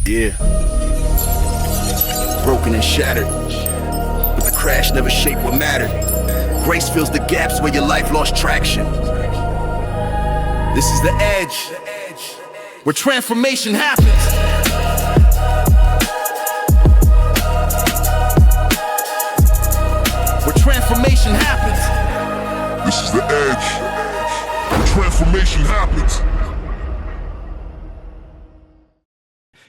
Yeah. Broken and shattered, but the crash never shaped what mattered. Grace fills the gaps where your life lost traction. This is the edge, where transformation happens. Where transformation happens. This is the edge, where transformation happens.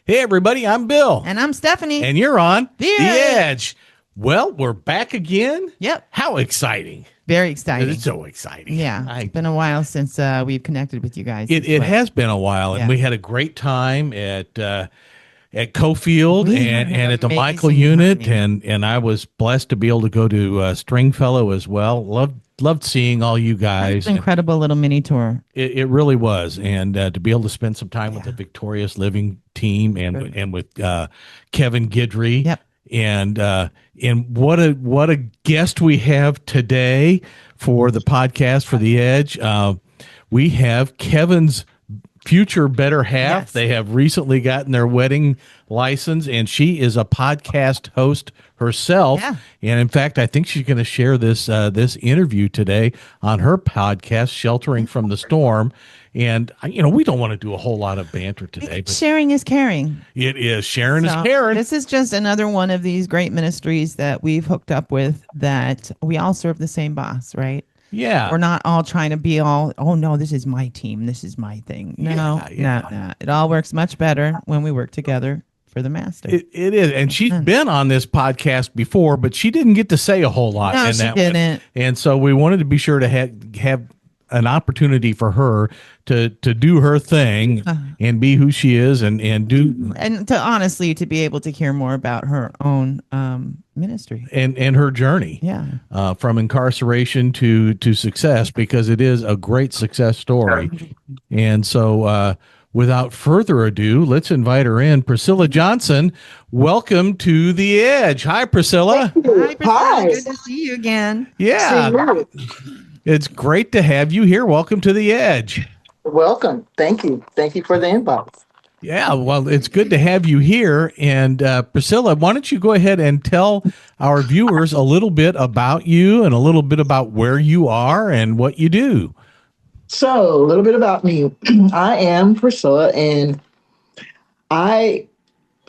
Hey, everybody, I'm Bill. And I'm Stephanie. And you're on The Edge. Well, we're back again. Yep. How exciting. Very exciting. It's so exciting. Yeah. It's been a while since we've connected with you guys. It has been a while, and we had a great time at Cofield and at the Michael unit, and I was blessed to be able to go to Stringfellow as well. Loved seeing all you guys. An incredible little mini tour. It really was, and to be able to spend some time with the Victorious Living team and with Kevin Guidry. Yep. And what a guest we have today for the podcast for The Edge. We have Kevin's future better half. Yes. They have recently gotten their wedding license, and she is a podcast host herself. Yeah. And in fact, I think she's going to share this interview today on her podcast, Sheltering from the Storm. And we don't want to do a whole lot of banter today, but Sharing is caring. it is. Sharon is Karen. This is just another one of these great ministries that we've hooked up with, that we all serve the same boss, right? Yeah. We're not all trying to be all, oh no, this is my team, this is my thing. No. It all works much better when we work together for the master. It is. And she's been on this podcast before, but she didn't get to say a whole lot. No, in she that didn't. One. And so we wanted to be sure to have an opportunity for her to do her thing and be who she is and do. And to be able to hear more about her own ministry. And her journey. Yeah. From incarceration to success, because it is a great success story. And so without further ado, let's invite her in. Priscilla Johnson, welcome to The Edge. Hi, Priscilla. Hi, Priscilla. Hi. Good to see you again. Yeah. It's great to have you here. Welcome to The Edge. Welcome. Thank you. Thank you for the invite. Yeah, well, it's good to have you here. And Priscilla, why don't you go ahead and tell our viewers a little bit about you and a little bit about where you are and what you do. So, a little bit about me. I am Priscilla, and I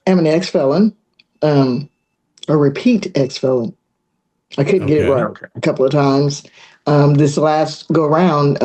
am an ex-felon, a repeat ex-felon. I couldn't get it right a couple of times. This last go around,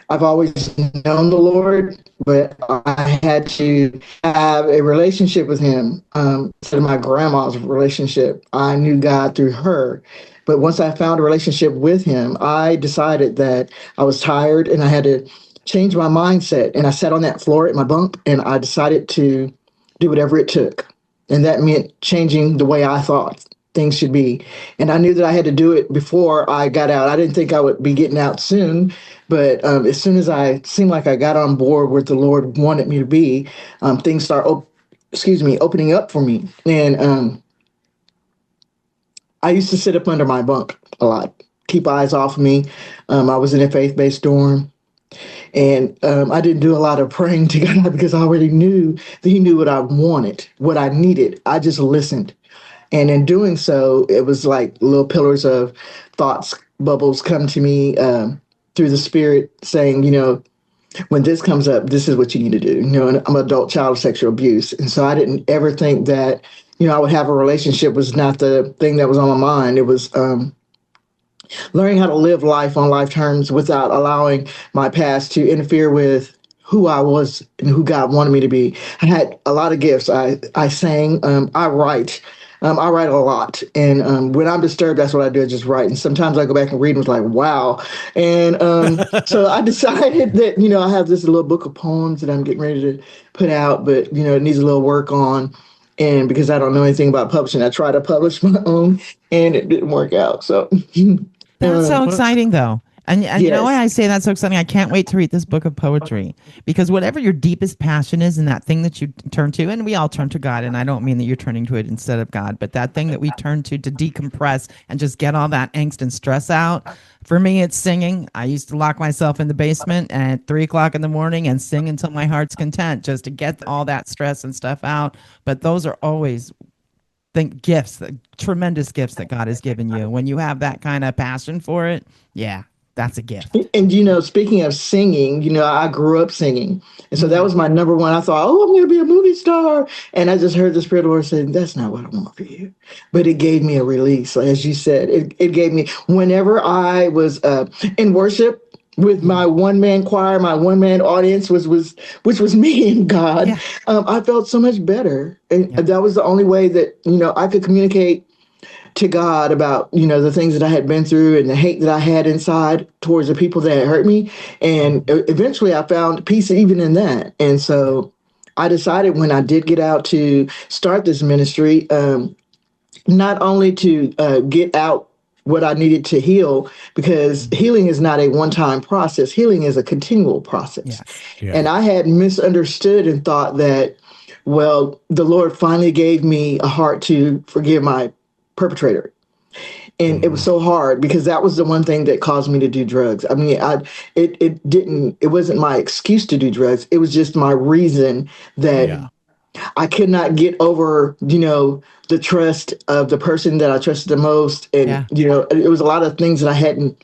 I've always known the Lord, but I had to have a relationship with him. Instead of my grandma's relationship, I knew God through her. But once I found a relationship with him, I decided that I was tired and I had to change my mindset. And I sat on that floor at my bunk and I decided to do whatever it took. And that meant changing the way I thought things should be. And I knew that I had to do it before I got out. I didn't think I would be getting out soon, but as soon as I seemed like I got on board where the Lord wanted me to be, things start opening up for me. And I used to sit up under my bunk a lot, keep eyes off of me. I was in a faith-based dorm. And I didn't do a lot of praying to God because I already knew that he knew what I wanted, what I needed. I just listened. And in doing so, it was like little pillars of thoughts, bubbles come to me through the Spirit saying, when this comes up, this is what you need to do. And I'm an adult child of sexual abuse. And so I didn't ever think that, I would have a relationship was not the thing that was on my mind. It was learning how to live life on life terms without allowing my past to interfere with who I was and who God wanted me to be. I had a lot of gifts. I sang, I write. I write a lot, and when I'm disturbed, that's what I do. I just write, and sometimes I go back and read and it's like, wow. And so I decided that, I have this little book of poems that I'm getting ready to put out, but, it needs a little work on. And because I don't know anything about publishing, I tried to publish my own, and it didn't work out. So that's so exciting, though. And you know Yes. why I say that so exciting? I can't wait to read this book of poetry, because whatever your deepest passion is and that thing that you turn to, and we all turn to God, and I don't mean that you're turning to it instead of God, but that thing that we turn to decompress and just get all that angst and stress out. For me, it's singing. I used to lock myself in the basement at 3 o'clock in the morning and sing until my heart's content, just to get all that stress and stuff out. But those are always gifts, tremendous gifts that God has given you. When you have that kind of passion for it, yeah, that's a gift. And speaking of singing, I grew up singing, and so that was my number one. I thought, oh, I'm going to be a movie star, and I just heard the Spirit of the Lord say, "That's not what I want for you." But it gave me a release, as you said. It gave me, whenever I was in worship with my one man choir, my one man audience, which was me and God. Yeah. I felt so much better, and that was the only way that I could communicate to God about, the things that I had been through and the hate that I had inside towards the people that had hurt me. And eventually I found peace even in that. And so I decided, when I did get out, to start this ministry, not only to get out what I needed to heal, because healing is not a one-time process. Healing is a continual process. Yes. Yeah. And I had misunderstood and thought that, well, the Lord finally gave me a heart to forgive my perpetrator. And it was so hard, because that was the one thing that caused me to do drugs. I mean, it wasn't my excuse to do drugs. It was just my reason that I could not get over, the trust of the person that I trusted the most. And, it was a lot of things that I hadn't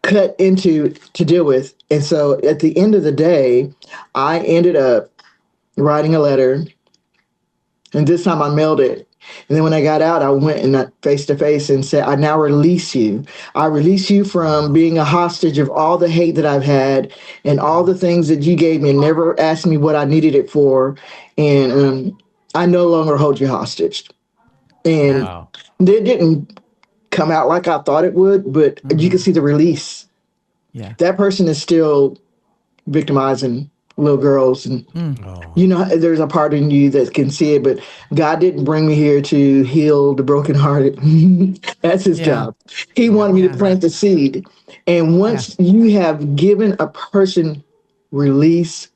cut into to deal with. And so at the end of the day, I ended up writing a letter, and this time I mailed it. And then when I got out, I went and face to face and said, "I now release you. I release you from being a hostage of all the hate that I've had and all the things that you gave me and never asked me what I needed it for. And I no longer hold you hostage." And it didn't come out like I thought it would, but you can see the release. Yeah. That person is still victimizing little girls, and there's a part in you that can see it, but God didn't bring me here to heal the brokenhearted. That's his job. He wanted me to plant the seed. And once you have given a person release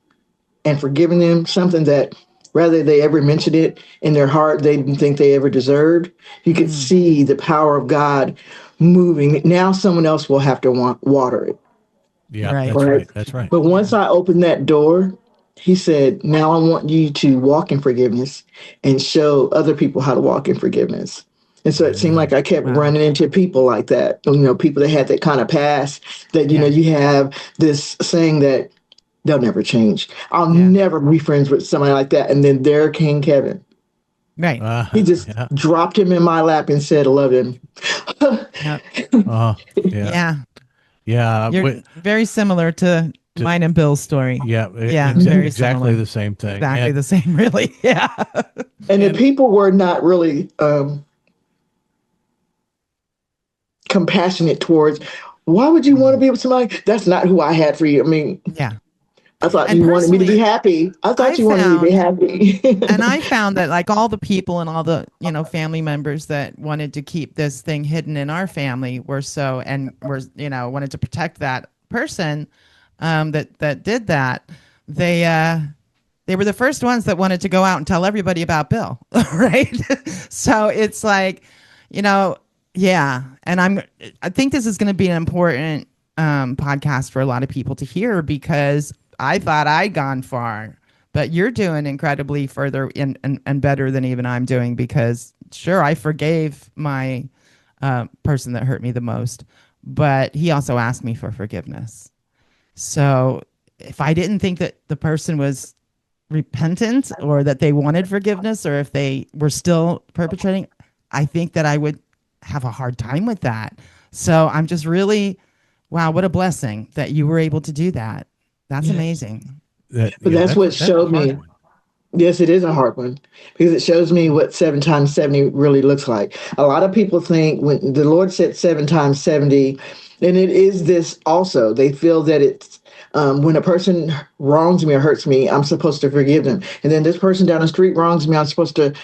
and forgiven them something that, rather they ever mentioned it in their heart, they didn't think they ever deserved, you could see the power of God moving. Now someone else will have to water it. Yeah, Right. that's right. That's right. But once I opened that door, he said, "Now I want you to walk in forgiveness and show other people how to walk in forgiveness." And so it seemed like I kept running into people like that, people that had that kind of past, that, you have this saying that they'll never change. I'll never be friends with somebody like that. And then there came Kevin. Right. He just dropped him in my lap and said, "I love him." Yeah. You're very similar to mine and Bill's story. Very Exactly similar. the same thing. Exactly the same, really. Yeah. And the people were not really compassionate towards, why would you want to be with somebody? That's not who I had for you. I mean, I thought And you wanted me to be happy. I thought you wanted me to be happy. And I found that, like, all the people and all the, family members that wanted to keep this thing hidden in our family wanted to protect that person that did that. They were the first ones that wanted to go out and tell everybody about Bill. Right. So it's like, and I think this is going to be an important podcast for a lot of people to hear, because I thought I'd gone far, but you're doing incredibly further and better than even I'm doing, because sure, I forgave my person that hurt me the most, but he also asked me for forgiveness. So if I didn't think that the person was repentant, or that they wanted forgiveness, or if they were still perpetrating, I think that I would have a hard time with that. So I'm just really, wow, what a blessing that you were able to do that. That's amazing. But that's what showed me. Yes, it is a hard one, because it shows me what 7 times 70 really looks like. A lot of people think when the Lord said 7 times 70, and it is this also, they feel that it's when a person wrongs me or hurts me, I'm supposed to forgive them. And then this person down the street wrongs me, I'm supposed to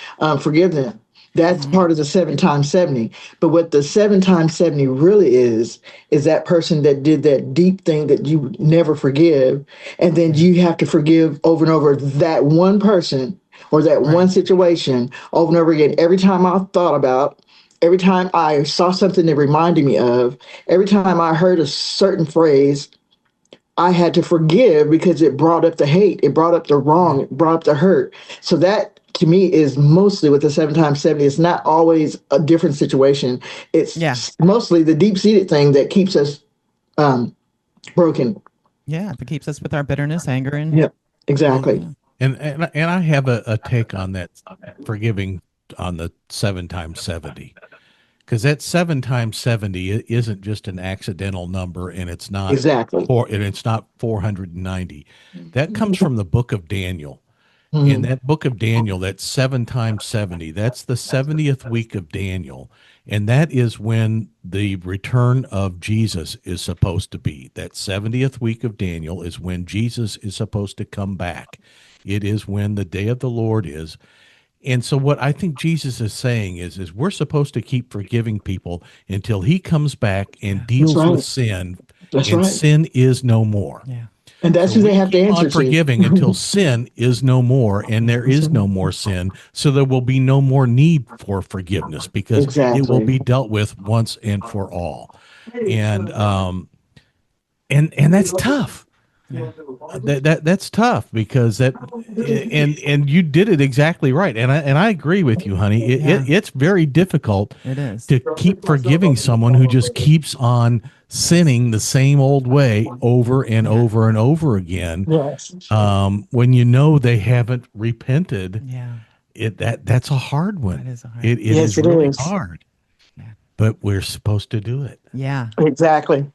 forgive them. That's part of the 7 times 70. But what the 7 times 70 really is that person that did that deep thing that you would never forgive. And then you have to forgive over and over that one person or that one situation over and over again. Every time I thought about, every time I saw something that reminded me of, every time I heard a certain phrase, I had to forgive because it brought up the hate, it brought up the wrong, it brought up the hurt. So that to me is mostly with the 7 times 70. It's not always a different situation. It's mostly the deep-seated thing that keeps us broken. Yeah, that keeps us with our bitterness, anger, and Yep, exactly. And I have a take on that forgiving on the 7 times 70. Because that 7 times 70 isn't just an accidental number, and it's not and it's not 490. That comes from the book of Daniel. In that book of Daniel, that's 7 times 70. That's the 70th week of Daniel, and that is when the return of Jesus is supposed to be. That 70th week of Daniel is when Jesus is supposed to come back. It is when the day of the Lord is. And so what I think Jesus is saying is we're supposed to keep forgiving people until he comes back and deals with sin, sin is no more. Yeah. And that's who they have to answer to. Forgiving until sin is no more, and there is no more sin, so there will be no more need for forgiveness because it will be dealt with once and for all. And that's tough. Yeah. That's tough because and you did it exactly right, and I agree with you, honey. It's very difficult to keep forgiving someone who just keeps on sinning the same old way over and over and over again. Yes. When you know they haven't repented, that's a hard one. That is a hard it is really hard, but we're supposed to do it. Yeah, exactly.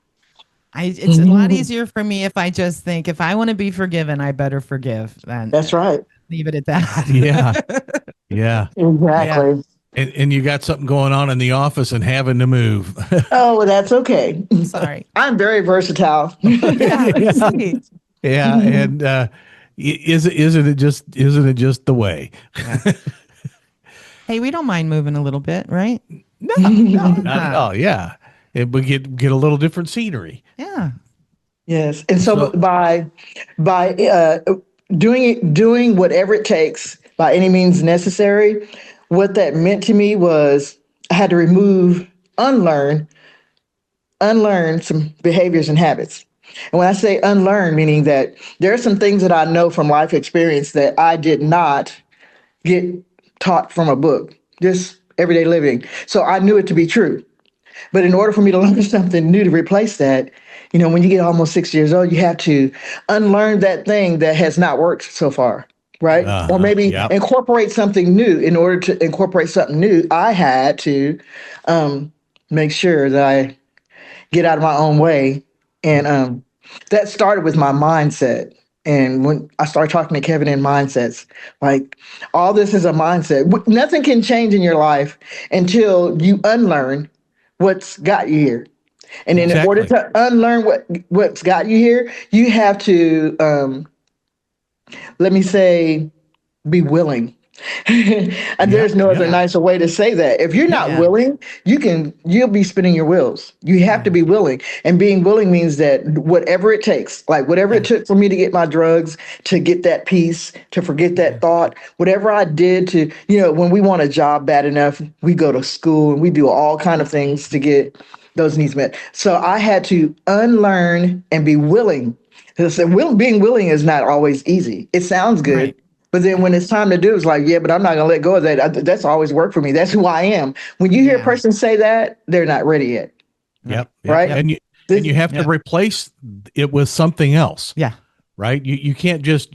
It's a lot easier for me if I just think if I want to be forgiven, I better forgive. Then that's right. Leave it at that. Yeah. Exactly. And you got something going on in the office and having to move. Oh, well, that's okay. Sorry. I'm very versatile. And isn't it just the way? Hey, we don't mind moving a little bit, right? No, not at all. Yeah. We get a little different scenery. Yeah. Yes. And so by doing whatever it takes by any means necessary, what that meant to me was I had to unlearn some behaviors and habits. And when I say unlearn, meaning that there are some things that I know from life experience that I did not get taught from a book, just everyday living. So I knew it to be true. But in order for me to learn something new to replace that, when you get almost 6 years old, you have to unlearn that thing that has not worked so far, right? Or maybe incorporate something new. In order to incorporate something new, I had to make sure that I get out of my own way. And that started with my mindset. And when I started talking to Kevin in mindsets, like all this is a mindset. Nothing can change in your life until you unlearn what's got you here. And then in order to unlearn what's got you here, you have to, be willing. And there's no other nicer way to say that. If you're not willing, you'll be spinning your wheels. You have to be willing. And being willing means that whatever it takes, like whatever it took for me to get my drugs, to get that peace, to forget that thought, whatever I did to, when we want a job bad enough, we go to school and we do all kind of things to get those needs met. So I had to unlearn and be willing. Being willing is not always easy. It sounds good. Right. But then when it's time to do, it's like, but I'm not going to let go of that. That's always worked for me. That's who I am. When you hear a person say that, they're not ready yet. Yep. Right. And you have to replace it with something else. Yeah. Right. You can't just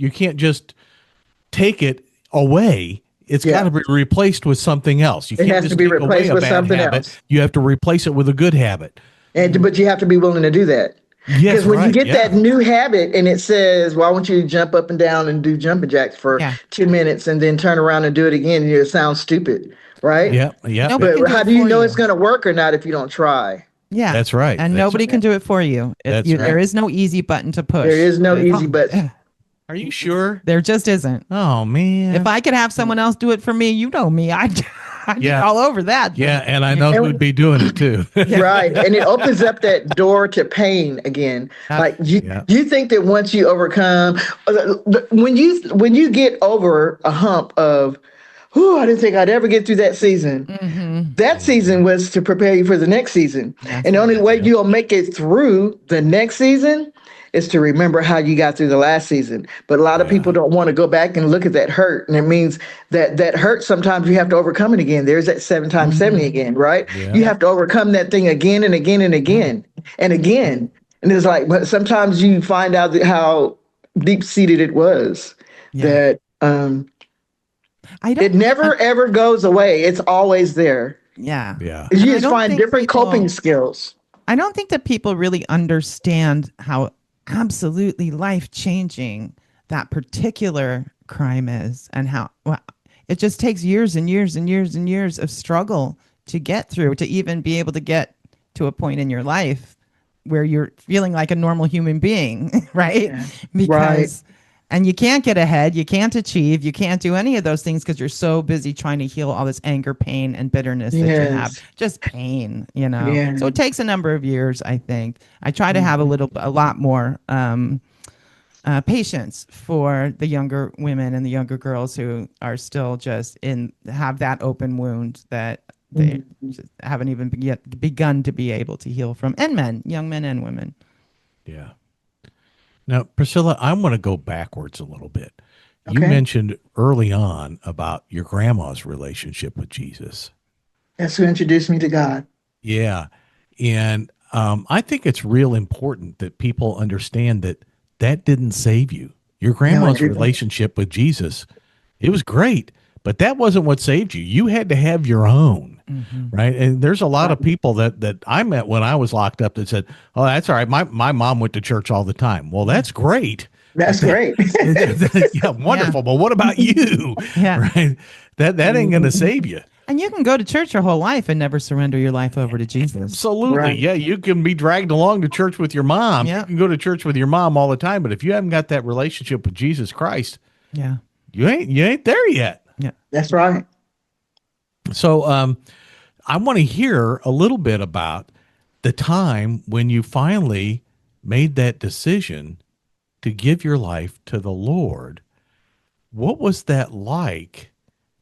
take it away. It's got to be replaced with something else. You can't has just to be take replaced away with a bad something habit. else. You have to replace it with a good habit. But you have to be willing to do that. Because when you get that new habit and it says, well, I want you to jump up and down and do jumping jacks for 2 minutes and then turn around and do it again, it sounds stupid, right? Yeah. But how do you know it's going to work or not if you don't try? Yeah. That's right. And nobody can do it for you. There is no easy button to push. There is no easy button. Are you sure? There just isn't. Oh, man. If I could have someone else do it for me, you know me. I'd be Yeah. all over that. Yeah, and I know who'd be doing it too. Right. And it opens up that door to pain again. Like Yeah. you think that once you overcome when you get over a hump of, I didn't think I'd ever get through that season. That season was to prepare you for the next season. And the only way you'll make it through the next season is to remember how you got through the last season. But a lot of people don't want to go back and look at that hurt. And it means that hurt, sometimes you have to overcome it again. There's that 7 times 70 again, right? Yeah. You have to overcome that thing again and again and again and again. And it's like, but sometimes you find out how deep seated it was, that it never ever goes away. It's always there. Yeah. Yeah. You just find different coping skills. I don't think that people really understand how absolutely life-changing that particular crime is, and how it just takes years and years and years and years of struggle to get through, to even be able to get to a point in your life where you're feeling like a normal human being, right? Yeah. Because and you can't get ahead, you can't achieve, you can't do any of those things because you're so busy trying to heal all this anger, pain, and bitterness that you have. Just pain, So it takes a number of years, I think. I try to have a lot more patience for the younger women and the younger girls who are still just have that open wound that they just haven't even yet begun to be able to heal from. And men, young men and women. Yeah. Now, Priscilla, I want to go backwards a little bit. You Okay. mentioned early on about your grandma's relationship with Jesus. That's who introduced me to God. Yeah. And I think it's real important that people understand that didn't save you. Your grandma's relationship with Jesus, it was great, but that wasn't what saved you. You had to have your own. Right. And there's a lot of people that I met when I was locked up that said, "Oh, that's all right. My mom went to church all the time." Well, that's great. That's great. Yeah, wonderful. But what about you? Yeah. Right. That ain't going to save you. And you can go to church your whole life and never surrender your life over to Jesus. Absolutely. Right. Yeah. You can be dragged along to church with your mom. Yeah. You can go to church with your mom all the time. But if you haven't got that relationship with Jesus Christ, Yeah. you ain't there yet. Yeah. That's right. So I want to hear a little bit about the time when you finally made that decision to give your life to the Lord. What was that like?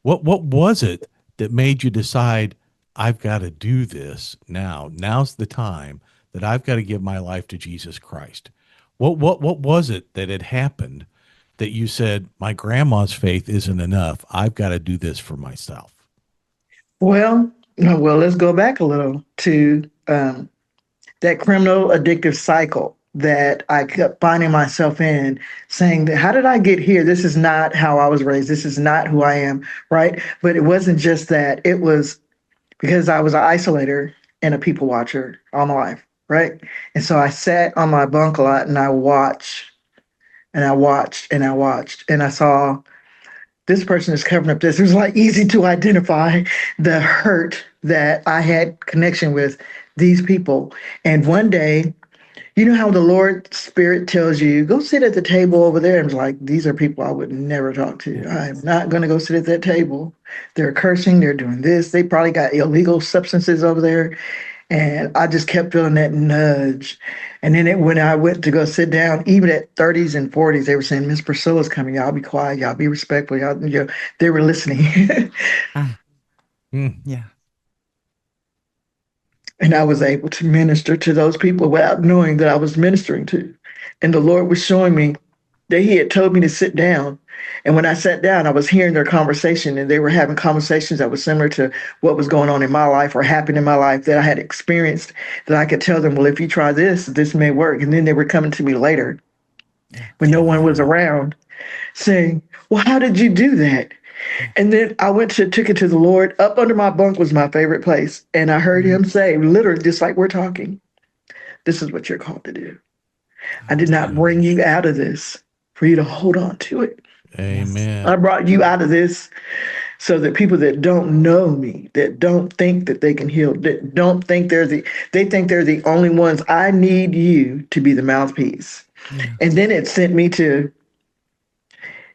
What was it that made you decide, I've got to do this now? Now's the time that I've got to give my life to Jesus Christ. What was it that had happened that you said, my grandma's faith isn't enough. I've got to do this for myself? Well, let's go back a little to that criminal addictive cycle that I kept finding myself in, saying that, how did I get here? This is not how I was raised. This is not who I am, right? But it wasn't just that. It was because I was an isolator and a people watcher all my life, right? And so I sat on my bunk a lot and I watched and I watched and I watched and I saw this person is covering up this. It was like easy to identify the hurt that I had connection with these people. And one day, you know how the Lord Spirit tells you, go sit at the table over there. And it's like, these are people I would never talk to. I'm not going to go sit at that table. They're cursing. They're doing this. They probably got illegal substances over there. And I just kept feeling that nudge. And then when I went to go sit down, even at 30s and 40s, they were saying, Miss Priscilla's coming. Y'all be quiet. Y'all be respectful. They were listening. Yeah. And I was able to minister to those people without knowing that I was ministering to. And the Lord was showing me that He had told me to sit down. And when I sat down, I was hearing their conversation, and they were having conversations that were similar to what was going on in my life or happened in my life that I had experienced, that I could tell them, well, if you try this, this may work. And then they were coming to me later when no one was around saying, well, how did you do that? And then I took it to the Lord. Up under my bunk was my favorite place. And I heard Him say, literally, just like we're talking, this is what you're called to do. I did not bring you out of this for you to hold on to it. Amen. I brought you out of this so that people that don't know me, that don't think that they can heal, that don't think they think they're the only ones. I need you to be the mouthpiece. Yeah. And then it sent me to,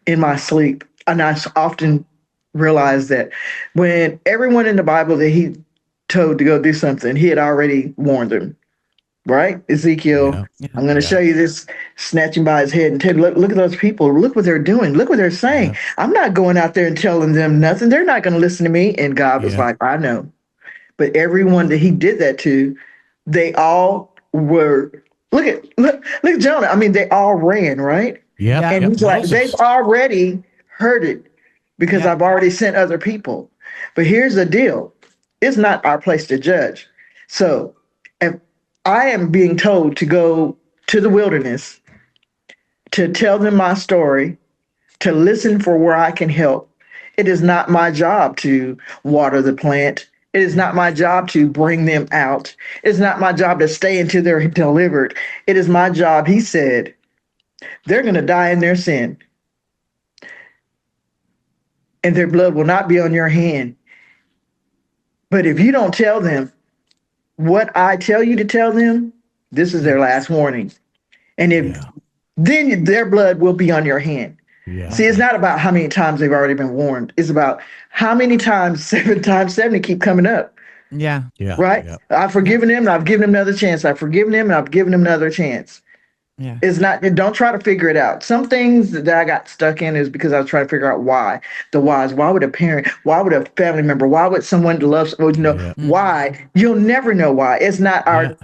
in my sleep, and I often realized that when everyone in the Bible that he told to go do something, he had already warned them. Right? Ezekiel, Yeah. I'm going to Yeah. show you this, snatching by his head and tell, look at those people. Look what they're doing. Look what they're saying. Yeah. I'm not going out there and telling them nothing. They're not going to listen to me. And God was Yeah. like, I know. But everyone that he did that to, they all were, look at Jonah. I mean, they all ran, right? Yeah. And Yep. he's like, Moses. they've already heard it because Yeah. I've already sent other people. But here's the deal. It's not our place to judge. So if I am being told to go to the wilderness to tell them my story, to listen for where I can help, it is not my job to water the plant. It is not my job to bring them out. It is not my job to stay until they're delivered. It is my job, he said, they're going to die in their sin, and their blood will not be on your hand. But if you don't tell them what I tell you to tell them, this is their last warning. And if Yeah. then their blood will be on your hand. Yeah. See, it's not about how many times they've already been warned. It's about how many times, 7 times 70 keep coming up, Yeah. Yeah. right? Yeah. I've forgiven them and I've given them another chance. I've forgiven them and I've given them another chance. Yeah. It's not, don't try to figure it out. Some things that I got stuck in is because I was trying to figure out why. The whys. Why would a parent, why would a family member, why would someone love, Yeah. why? You'll never know why. It's not our, Yeah.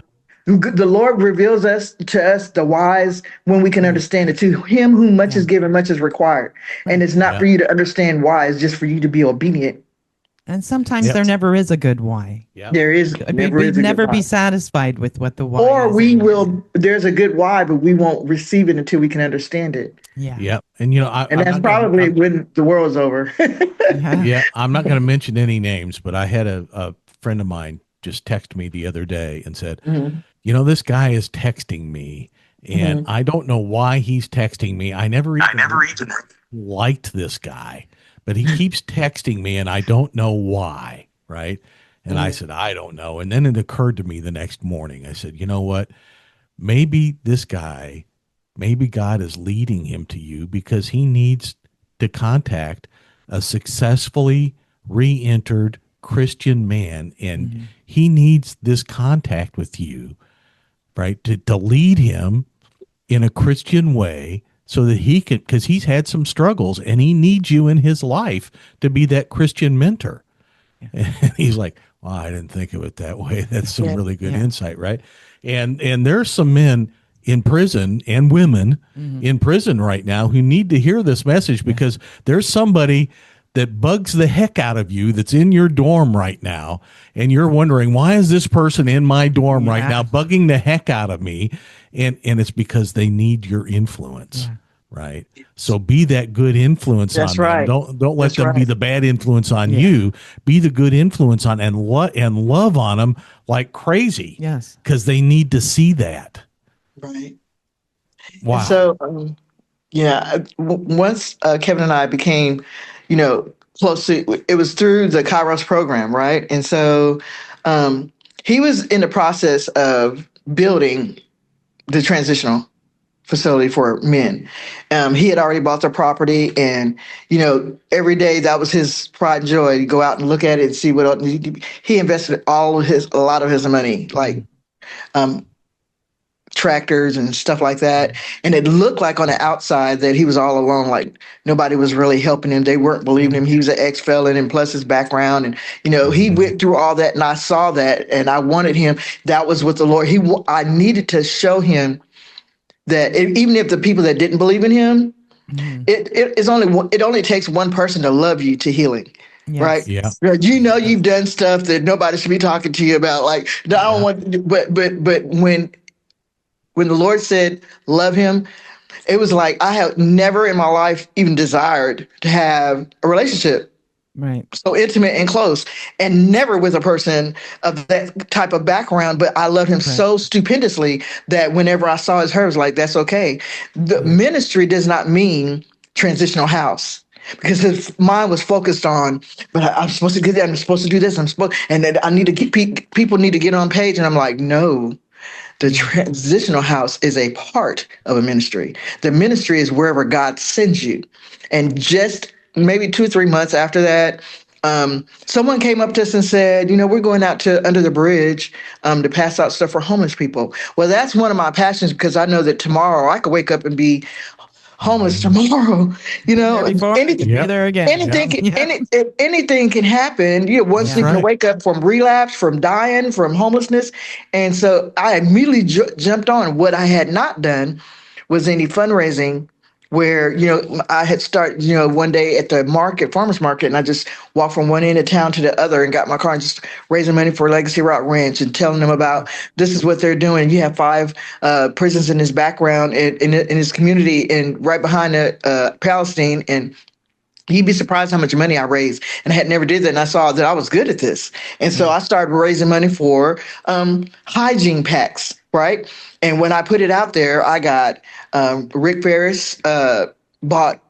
the Lord reveals to us the whys when we can understand it. To him whom much is given, much is required. And it's not Yeah. for you to understand why, it's just for you to be obedient. And sometimes Yep. there never is a good why. Yeah. There is I mean, never is we'd a good never why. be satisfied with what the why Or is. we will, there's a good why, but we won't receive it until we can understand it. Yeah. Yeah. And you know, And that's probably when the world's over. Yeah, I'm not going to mention any names, but I had a friend of mine just text me the other day and said, you know, this guy is texting me and I don't know why he's texting me. I never even liked this guy, but he keeps texting me and I don't know why. Right. And I said, I don't know. And then it occurred to me the next morning. I said, you know what? Maybe this guy, maybe God is leading him to you because he needs to contact a successfully re-entered Christian man. And he needs this contact with you, right? To lead him in a Christian way so that he can, because he's had some struggles and he needs you in his life to be that Christian mentor. And he's like, well, I didn't think of it that way. That's some really good insight, right? And there's some men in prison and women in prison right now who need to hear this message because there's somebody that bugs the heck out of you that's in your dorm right now, and you're wondering, why is this person in my dorm right now bugging the heck out of me? And it's because they need your influence. Right. So be that good influence That's on right. them. Don't let That's them be right. the bad influence on you. Be the good influence on and love on them like crazy. Yes. Because they need to see that. Right. Wow. And so, once Kevin and I became, close to, it was through the Kairos program, right? And so he was in the process of building the transitional facility for men. He had already bought the property, and every day that was his pride and joy to go out and look at it and see what else. He invested a lot of his money, like tractors and stuff like that. And it looked like on the outside that he was all alone, like nobody was really helping him. They weren't believing him. He was an ex-felon, and plus his background, and he went through all that, and I saw that, and I wanted him. That was what the Lord. I needed to show him that even if the people that didn't believe in him, it only takes one person to love you to healing. Yes. Right? Yeah. You've done stuff that nobody should be talking to you about. Like, I don't want, but when the Lord said, love him, it was like I have never in my life even desired to have a relationship Right. so intimate and close, and never with a person of that type of background. But I loved him so stupendously that whenever I saw his hers, like, that's okay. The ministry does not mean transitional house, because his mind was focused on, but I'm supposed to do that. I'm supposed to do this. And then I need to keep people need to get on page. And I'm like, no. The transitional house is a part of a ministry. The ministry is wherever God sends you. And just maybe 2 or 3 months after that, someone came up to us and said, we're going out to under the bridge to pass out stuff for homeless people. Well, that's one of my passions because I know that tomorrow I could wake up and be homeless tomorrow. There before, Anything, Yep. there again. anything can happen. Once you can wake up from relapse, from dying, from homelessness. And so I immediately jumped on. What I had not done was any fundraising where, I had started, one day at the farmers market, and I just walked from one end of town to the other and got my car and just raising money for Legacy Rock Ranch and telling them about this is what they're doing. You have 5 prisons in his background in his community and right behind Palestine. And you'd be surprised how much money I raised. And I had never did that. And I saw that I was good at this. And so I started raising money for hygiene packs, right? And when I put it out there, I got Rick Ferris bought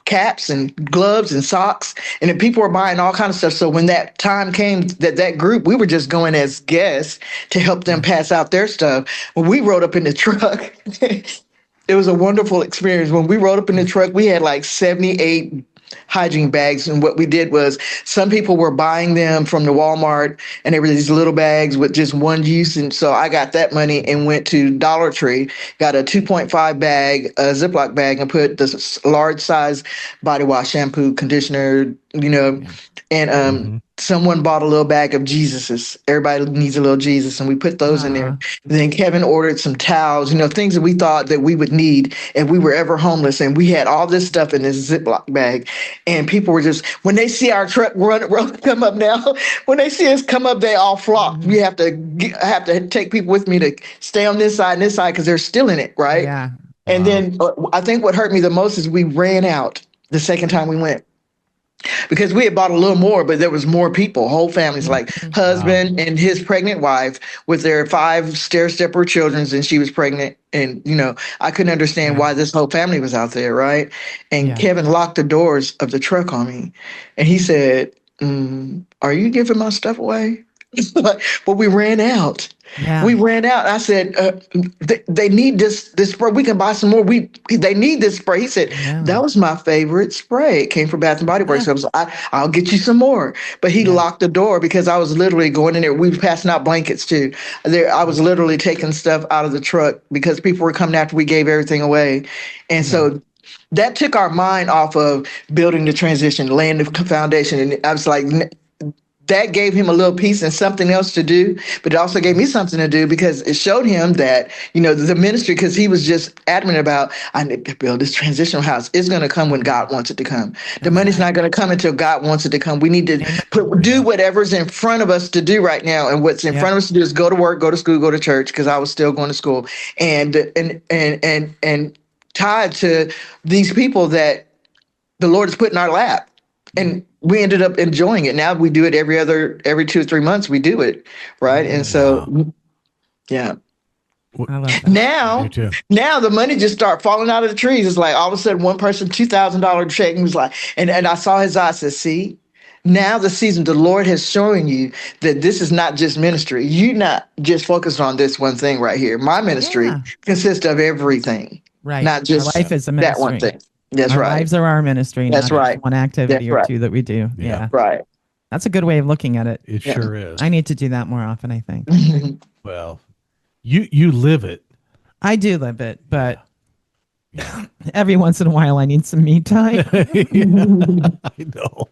caps and gloves and socks, and then people were buying all kinds of stuff. So when that time came that group, we were just going as guests to help them pass out their stuff. When we rode up in the truck, it was a wonderful experience. When we rode up in the truck, we had like 78 hygiene bags. And what we did was some people were buying them from the Walmart and they were these little bags with just one use. And so I got that money and went to Dollar Tree, got a 2.5 bag, a Ziploc bag, and put this large size body wash, shampoo, conditioner, and someone bought a little bag of Jesuses. Everybody needs a little Jesus. And we put those in there. Then Kevin ordered some towels, things that we thought that we would need if we were ever homeless. And we had all this stuff in this Ziploc bag. And people were just, when they see our truck come up now, when they see us come up, they all flock. We have to take people with me to stay on this side and this side because they're still in it, right? Yeah. And then I think what hurt me the most is we ran out the second time we went. Because we had bought a little more, but there was more people, whole families, like husband and his pregnant wife with their 5 stair-stepper children, and she was pregnant. And, I couldn't understand why this whole family was out there, right? And Kevin locked the doors of the truck on me. And he said, are you giving my stuff away? But we ran out. Yeah. We ran out. I said, they need this spray. We can buy some more. They need this spray. He said, that was my favorite spray. It came from Bath and Body Works. So I was like, I'll get you some more. But he locked the door because I was literally going in there. We were passing out blankets too. I was literally taking stuff out of the truck because people were coming after we gave everything away. And so that took our mind off of building the transition, laying the foundation. And I was like, that gave him a little piece and something else to do, but it also gave me something to do because it showed him that, the ministry, because he was just adamant about, I need to build this transitional house. It's going to come when God wants it to come. The money's not going to come until God wants it to come. We need to do whatever's in front of us to do right now. And what's in front of us to do is go to work, go to school, go to church, because I was still going to school and tied to these people that the Lord has put in our lap. And we ended up enjoying it. Now we do it every 2 or 3 months. We do it, right? And so, yeah. I love that. Now the money just start falling out of the trees. It's like all of a sudden one person $2,000 check and was like, and I saw his eyes. Said, "See, now the season the Lord has shown you that this is not just ministry. You're not just focused on this one thing right here. My ministry consists of everything, Right? Not just our life is a ministry. that one thing." That's our right. lives are our ministry. That's not right. just one activity That's or two that we do. Yeah. Right. That's a good way of looking at it. It sure is. I need to do that more often, I think. Well, you live it. I do live it, but every once in a while I need some me time. I know.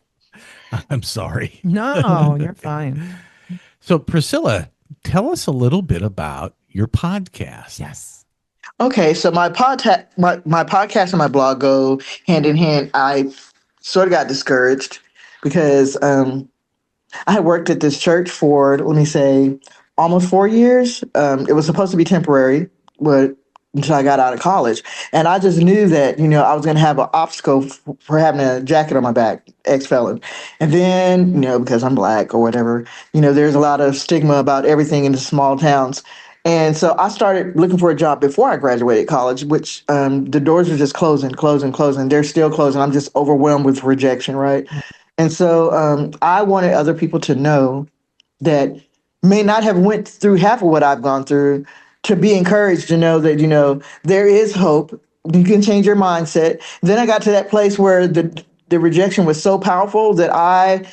I'm sorry. No, you're fine. So Priscilla, tell us a little bit about your podcast. Yes. Okay, so my podcast and my blog go hand in hand. I sort of got discouraged because I had worked at this church for, let me say, almost 4 years. It was supposed to be temporary, but until I got out of college. And I just knew that, I was going to have an obstacle for having a jacket on my back, ex-felon. And then, because I'm Black or whatever, there's a lot of stigma about everything in the small towns. And so I started looking for a job before I graduated college, which the doors are just closing. They're still closing. I'm just overwhelmed with rejection, right? And so I wanted other people to know that may not have went through half of what I've gone through to be encouraged to know that, there is hope. You can change your mindset. Then I got to that place where the rejection was so powerful that I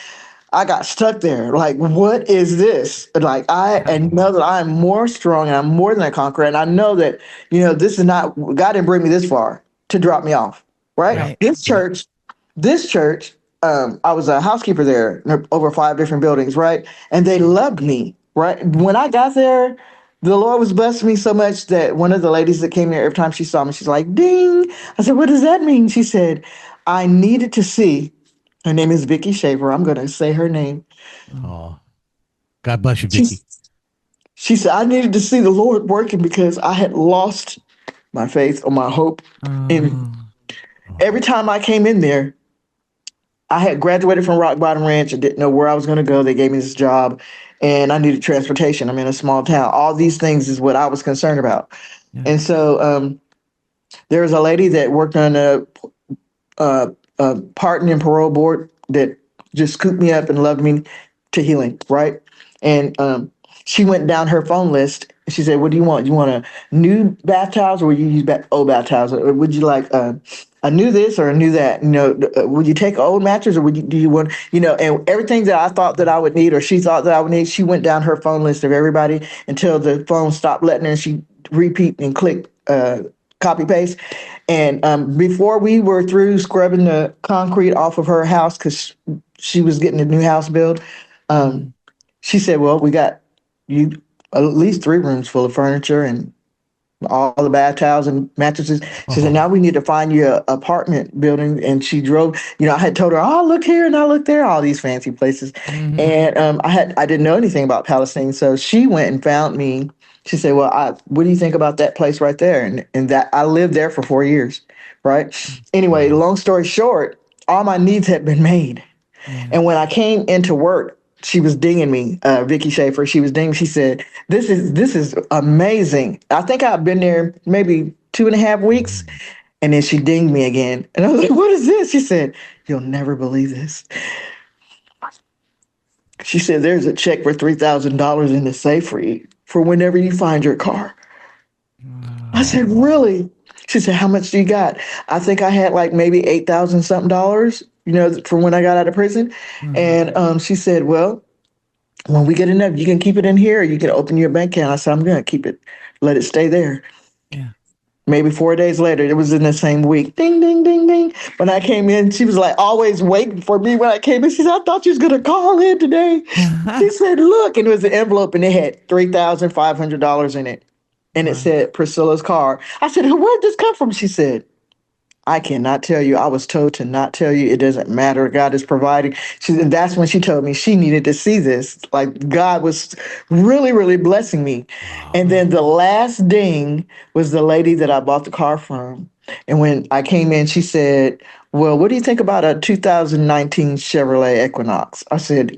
got stuck there. Like, what is this? Like, and know that I'm more strong and I'm more than a conqueror. And I know that, this is not, God didn't bring me this far to drop me off, right? Yeah. This church, I was a housekeeper there over 5 different buildings, right? And they loved me, right? When I got there, the Lord was blessing me so much that one of the ladies that came there, every time she saw me, she's like, ding. I said, what does that mean? She said, I needed to see. Her name is Vicky Shaver. I'm going to say her name. Oh, God bless you, She, Vicky. she said, I needed to see the Lord working because I had lost my faith or my hope. And every time I came in there, I had graduated from Rock Bottom Ranch. I didn't know where I was going to go. They gave me this job and I needed transportation. I'm in a small town. All these things is what I was concerned about. Yeah. And so there was a lady that worked on a pardon and parole board that just scooped me up and loved me to healing, right? And she went down her phone list. And she said, "What do you want? You want a new bath towels, or would you use old bath towels, or would you like a new this or a new that? Would you take an old mattress, or do you want, And everything that I thought that I would need, or she thought that I would need, she went down her phone list of everybody until the phone stopped letting her. And she repeat and click copy paste. And before we were through scrubbing the concrete off of her house, because she was getting a new house built, she said, well, we got you at least 3 rooms full of furniture and all the bath towels and mattresses. She said, now we need to find you an apartment building. And she drove, I had told her, oh, look here and I look there, all these fancy places. And I didn't know anything about Palestine. So she went and found me. She said, well, what do you think about that place right there? And that I lived there for 4 years, right? Anyway, long story short, all my needs had been made. And when I came into work, she was dinging me, Vicky Schaefer. She was dinging. She said, this is amazing. I think I've been there maybe 2.5 weeks. And then she dinged me again. And I was like, what is this? She said, you'll never believe this. She said, there's a check for $3,000 in the safe for you for whenever you find your car. I said, really? She said, how much do you got? I think I had like maybe $8,000 something dollars, from when I got out of prison. And she said, well, when we get enough, you can keep it in here, or you can open your bank account. I said, I'm going to keep it, let it stay there. Yeah. Maybe 4 days later, it was in the same week. Ding, ding, ding, ding. When I came in, she was like always waiting for me when I came in. She said, I thought you was going to call in today. She said, look, and it was an envelope and it had $3,500 in it. And it said Priscilla's car. I said, where'd this come from? She said, I cannot tell you. I was told to not tell you. It doesn't matter. God is providing. And that's when she told me she needed to see this. Like God was really, really blessing me. And then the last ding was the lady that I bought the car from. And when I came in, she said, well, what do you think about a 2019 Chevrolet Equinox? I said,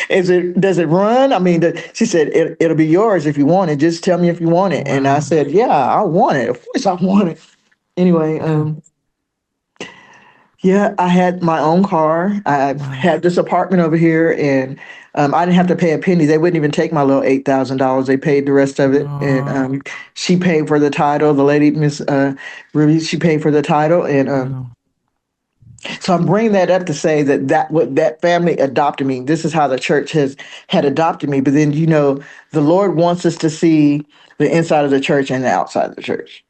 does it run? I mean, she said, it'll be yours if you want it. Just tell me if you want it. And I said, yeah, I want it. Of course I want it. Anyway, yeah, I had my own car. I had this apartment over here, and I didn't have to pay a penny. They wouldn't even take my little $8,000. They paid the rest of it, and she paid for the title. The lady, Miss Ruby, she paid for the title, and so I'm bringing that up to say that family adopted me. This is how the church had adopted me. But then the Lord wants us to see the inside of the church and the outside of the church.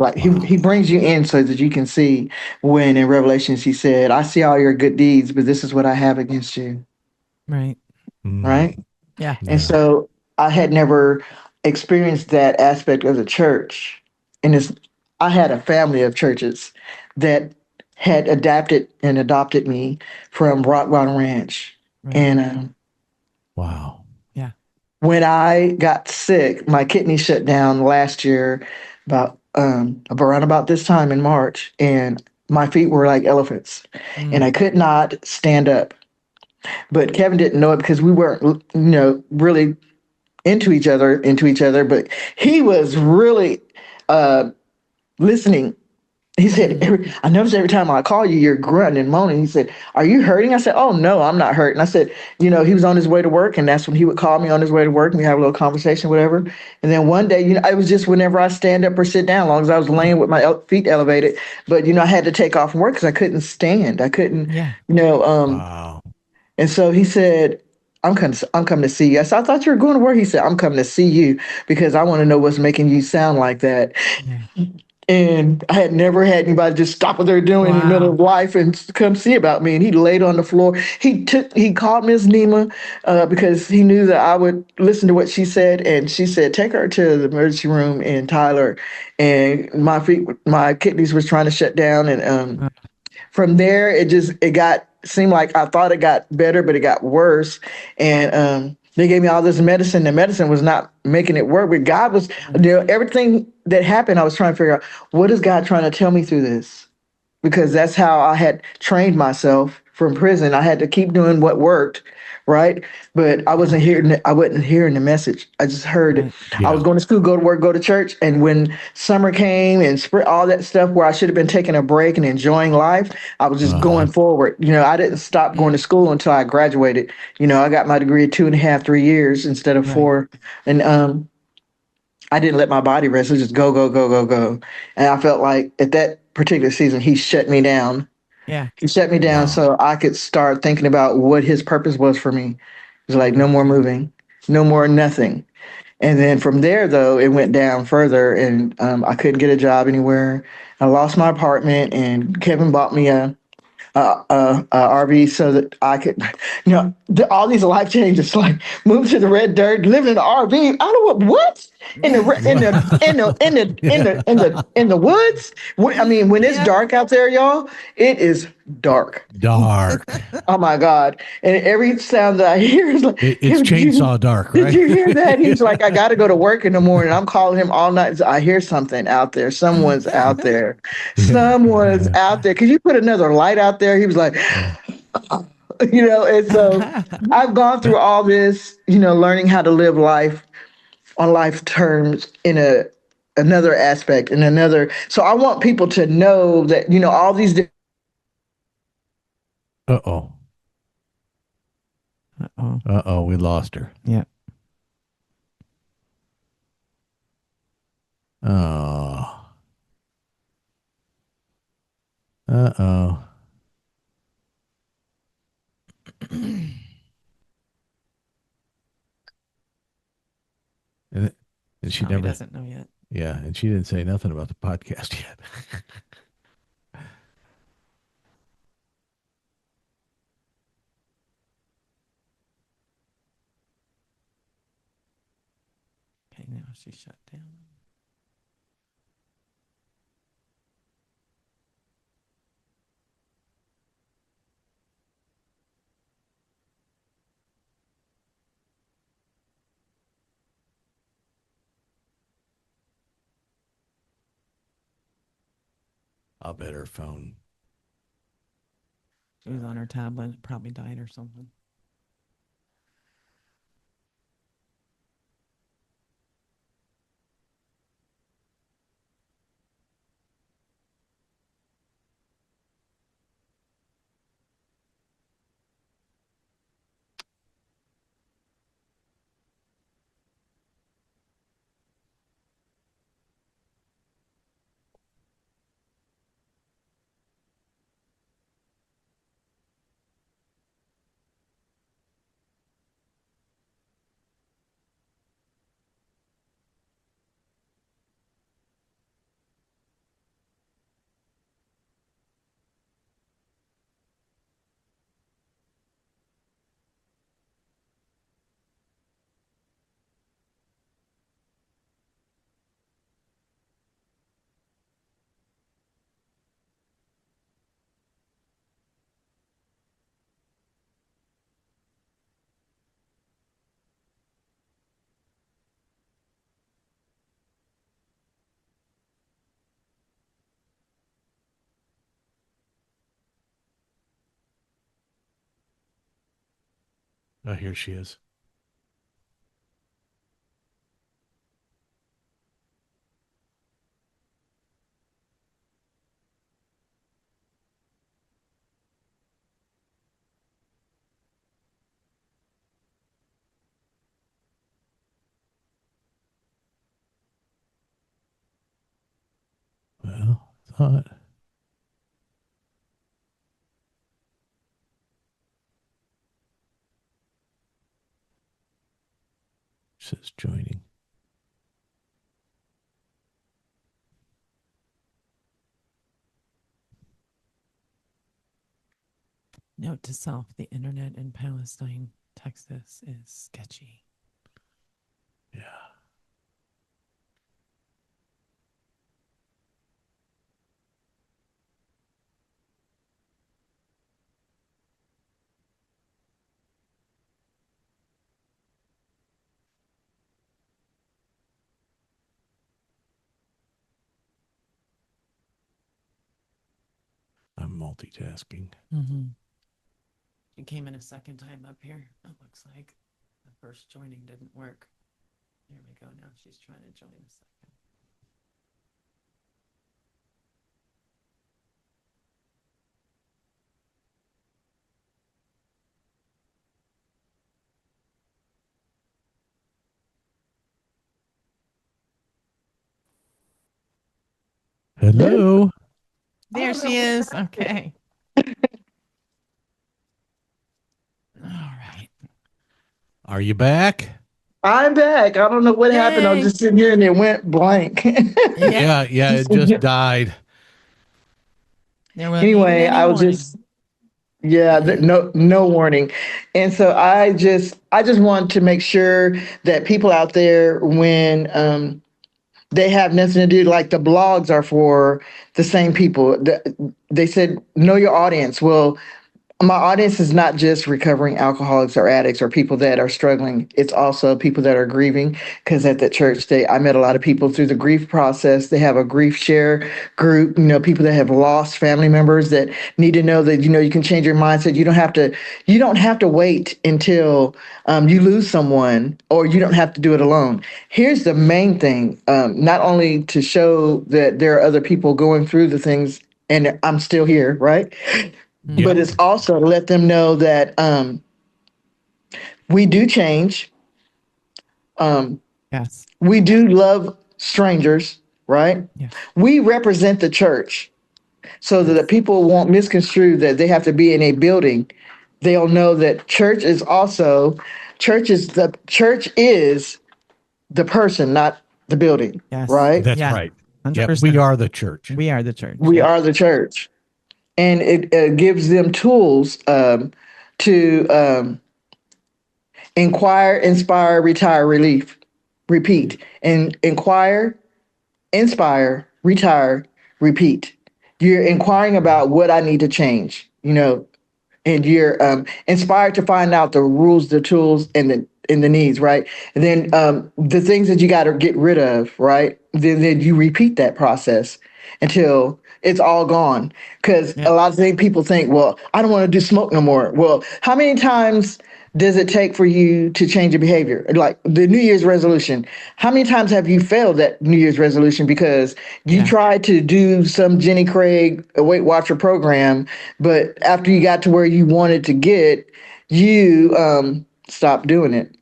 Like he brings you in so that you can see when in Revelations he said, I see all your good deeds, but this is what I have against you. Right. Right? Yeah. And so I had never experienced that aspect of the church. And I had a family of churches that had adapted and adopted me from Rock Bottom Ranch. Right. And Wow. Yeah. when I got sick, my kidney shut down last year around about this time in March, and my feet were like elephants, and I could not stand up. But Kevin didn't know it because we weren't, really into each other, but he was really listening He said, I notice every time I call you, you're grunting and moaning. He said, are you hurting? I said, oh, no, I'm not hurting. I said, he was on his way to work, and that's when he would call me on his way to work, and we have a little conversation, whatever. And then one day, it was just whenever I stand up or sit down, as long as I was laying with my feet elevated. But, I had to take off from work because I couldn't stand. I couldn't, Yeah. Wow. and so he said, I'm coming to see you. I said, I thought you were going to work. He said, I'm coming to see you because I want to know what's making you sound like that. Yeah. And I had never had anybody just stop what they're doing in the middle Wow. of life and come see about me. And he laid on the floor. He called Miss Nima because he knew that I would listen to what she said. And she said, take her to the emergency room in Tyler. And my kidneys was trying to shut down. And from there, it seemed like I thought it got better, but it got worse. And they gave me all this medicine. The medicine was not making it work. But God was, everything that happened, I was trying to figure out, what is God trying to tell me through this? Because that's how I had trained myself from prison. I had to keep doing what worked, right? But I wasn't hearing the message. I just heard it. Right. I was Yeah. going to school, go to work, go to church. And when summer came and spring, all that stuff where I should have been taking a break and enjoying life, I was just Uh-huh. going forward. I didn't stop going to school until I graduated. I got my degree in 2.5, 3 years instead of Right. 4. And I didn't let my body rest. It was just go, go, go, go, go. And I felt like at that particular season, he shut me down. Yeah. He shut me down Wow. so I could start thinking about what his purpose was for me. It was like, no more moving, no more nothing. And then from there, though, it went down further, and I couldn't get a job anywhere. I lost my apartment, and Kevin bought me a RV so that I could, all these life changes, like moving to the red dirt, living in an RV. I don't know what in the in the woods. I mean, when it's Yeah. dark out there, y'all, it is dark. Dark. Oh my God! And every sound that I hear is like, It's chainsaw dark, did right? you hear that? He's like, I got to go to work in the morning. I'm calling him all night. I hear something out there. Someone's out there. Someone's out there. Could you put another light out there? He was like, and so I've gone through all this, learning how to live life on life terms in another aspect in another. So I want people to know that, all these Uh-oh. Uh-oh. Uh-oh, we lost her. Yeah. Oh. Uh-oh. And, and she Probably never, doesn't know yet. yeah, and she didn't say nothing about the podcast yet. Okay, now she's shut down. I'll bet her phone. She was on her tablet. It probably died or something. Oh, here she is. not. Says joining. Note to self, the internet in Palestine, Texas is sketchy. Yeah. I'm multitasking. Mm-hmm. She came in a second time up here. It looks like the first joining didn't work. There we go. Now she's trying to join a second. Hello. There she is. Okay. All right. Are you back? I'm back. I don't know what happened. I was Yay. just sitting here and it went blank. Yeah, it just died. There wasn't Anyway, even any I was warning. just no warning. And so I just want to make sure that people out there, when they have nothing to do, like the blogs are for the same people. They said know your audience. Well, my audience is not just recovering alcoholics or addicts or people that are struggling. It's also people that are grieving, because at the church, I met a lot of people through the grief process. They have a grief share group, people that have lost family members that need to know that, you can change your mindset. You don't have to wait until you lose someone, or you don't have to do it alone. Here's the main thing, not only to show that there are other people going through the things and I'm still here, right? Yep. But it's also to let them know that we do change. Yes. We do love strangers, right? Yes. We represent the church, so that the people won't misconstrue that they have to be in a building. They'll know that church is the person, not the building, Yes. right? That's Yeah. right. 100%. Yep, we are the church. We are the church. We Yeah. are the church. And it gives them tools to inquire, inspire, retire, repeat. And inquire, inspire, retire, repeat. You're inquiring about what I need to change, and you're inspired to find out the rules, the tools, and the needs, right? And then the things that you got to get rid of, right? Then you repeat that process until it's all gone. Because a lot of people think, well, I don't want to do smoke no more. Well, how many times does it take for you to change your behavior? Like the New Year's resolution. How many times have you failed that New Year's resolution because you tried to do some Jenny Craig Weight Watcher program, but after you got to where you wanted to get, you stopped doing it?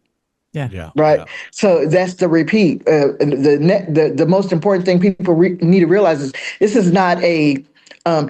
Yeah. Right. Yeah. So that's the repeat. The most important thing people need to realize is this is not a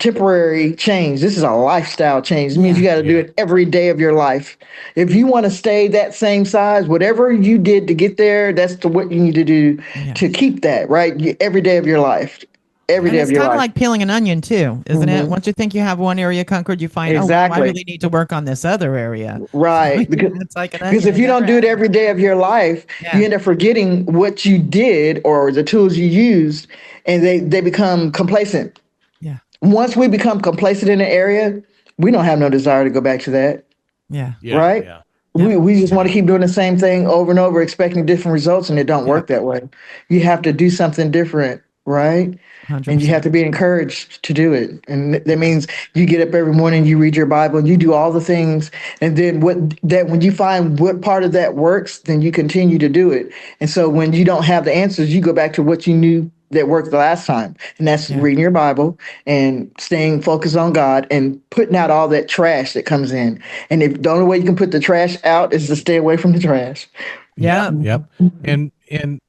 temporary change. This is a lifestyle change. It means you got to do it every day of your life. If you want to stay that same size, whatever you did to get there, that's what you need to do to keep that, right? Every day of your life. Every day And it's of your kind of life. like peeling an onion too, isn't it? Once you think you have one area conquered, you find, oh, I Exactly. really need to work on this other area. Right. So, it's like an onion. Because if you don't do it every day of your life, you end up forgetting what you did or the tools you used, and they become complacent. Yeah. Once we become complacent in an area, we don't have no desire to go back to that. Yeah. Right? Yeah. We just want to keep doing the same thing over and over, expecting different results, and it don't work that way. You have to do something different, right? 100%. And you have to be encouraged to do it. And that means you get up every morning, you read your Bible, and you do all the things. And then when you find what part of that works, then you continue to do it. And so when you don't have the answers, you go back to what you knew that worked the last time. And that's reading your Bible and staying focused on God and putting out all that trash that comes in. And if the only way you can put the trash out is to stay away from the trash. Yeah. Yep. And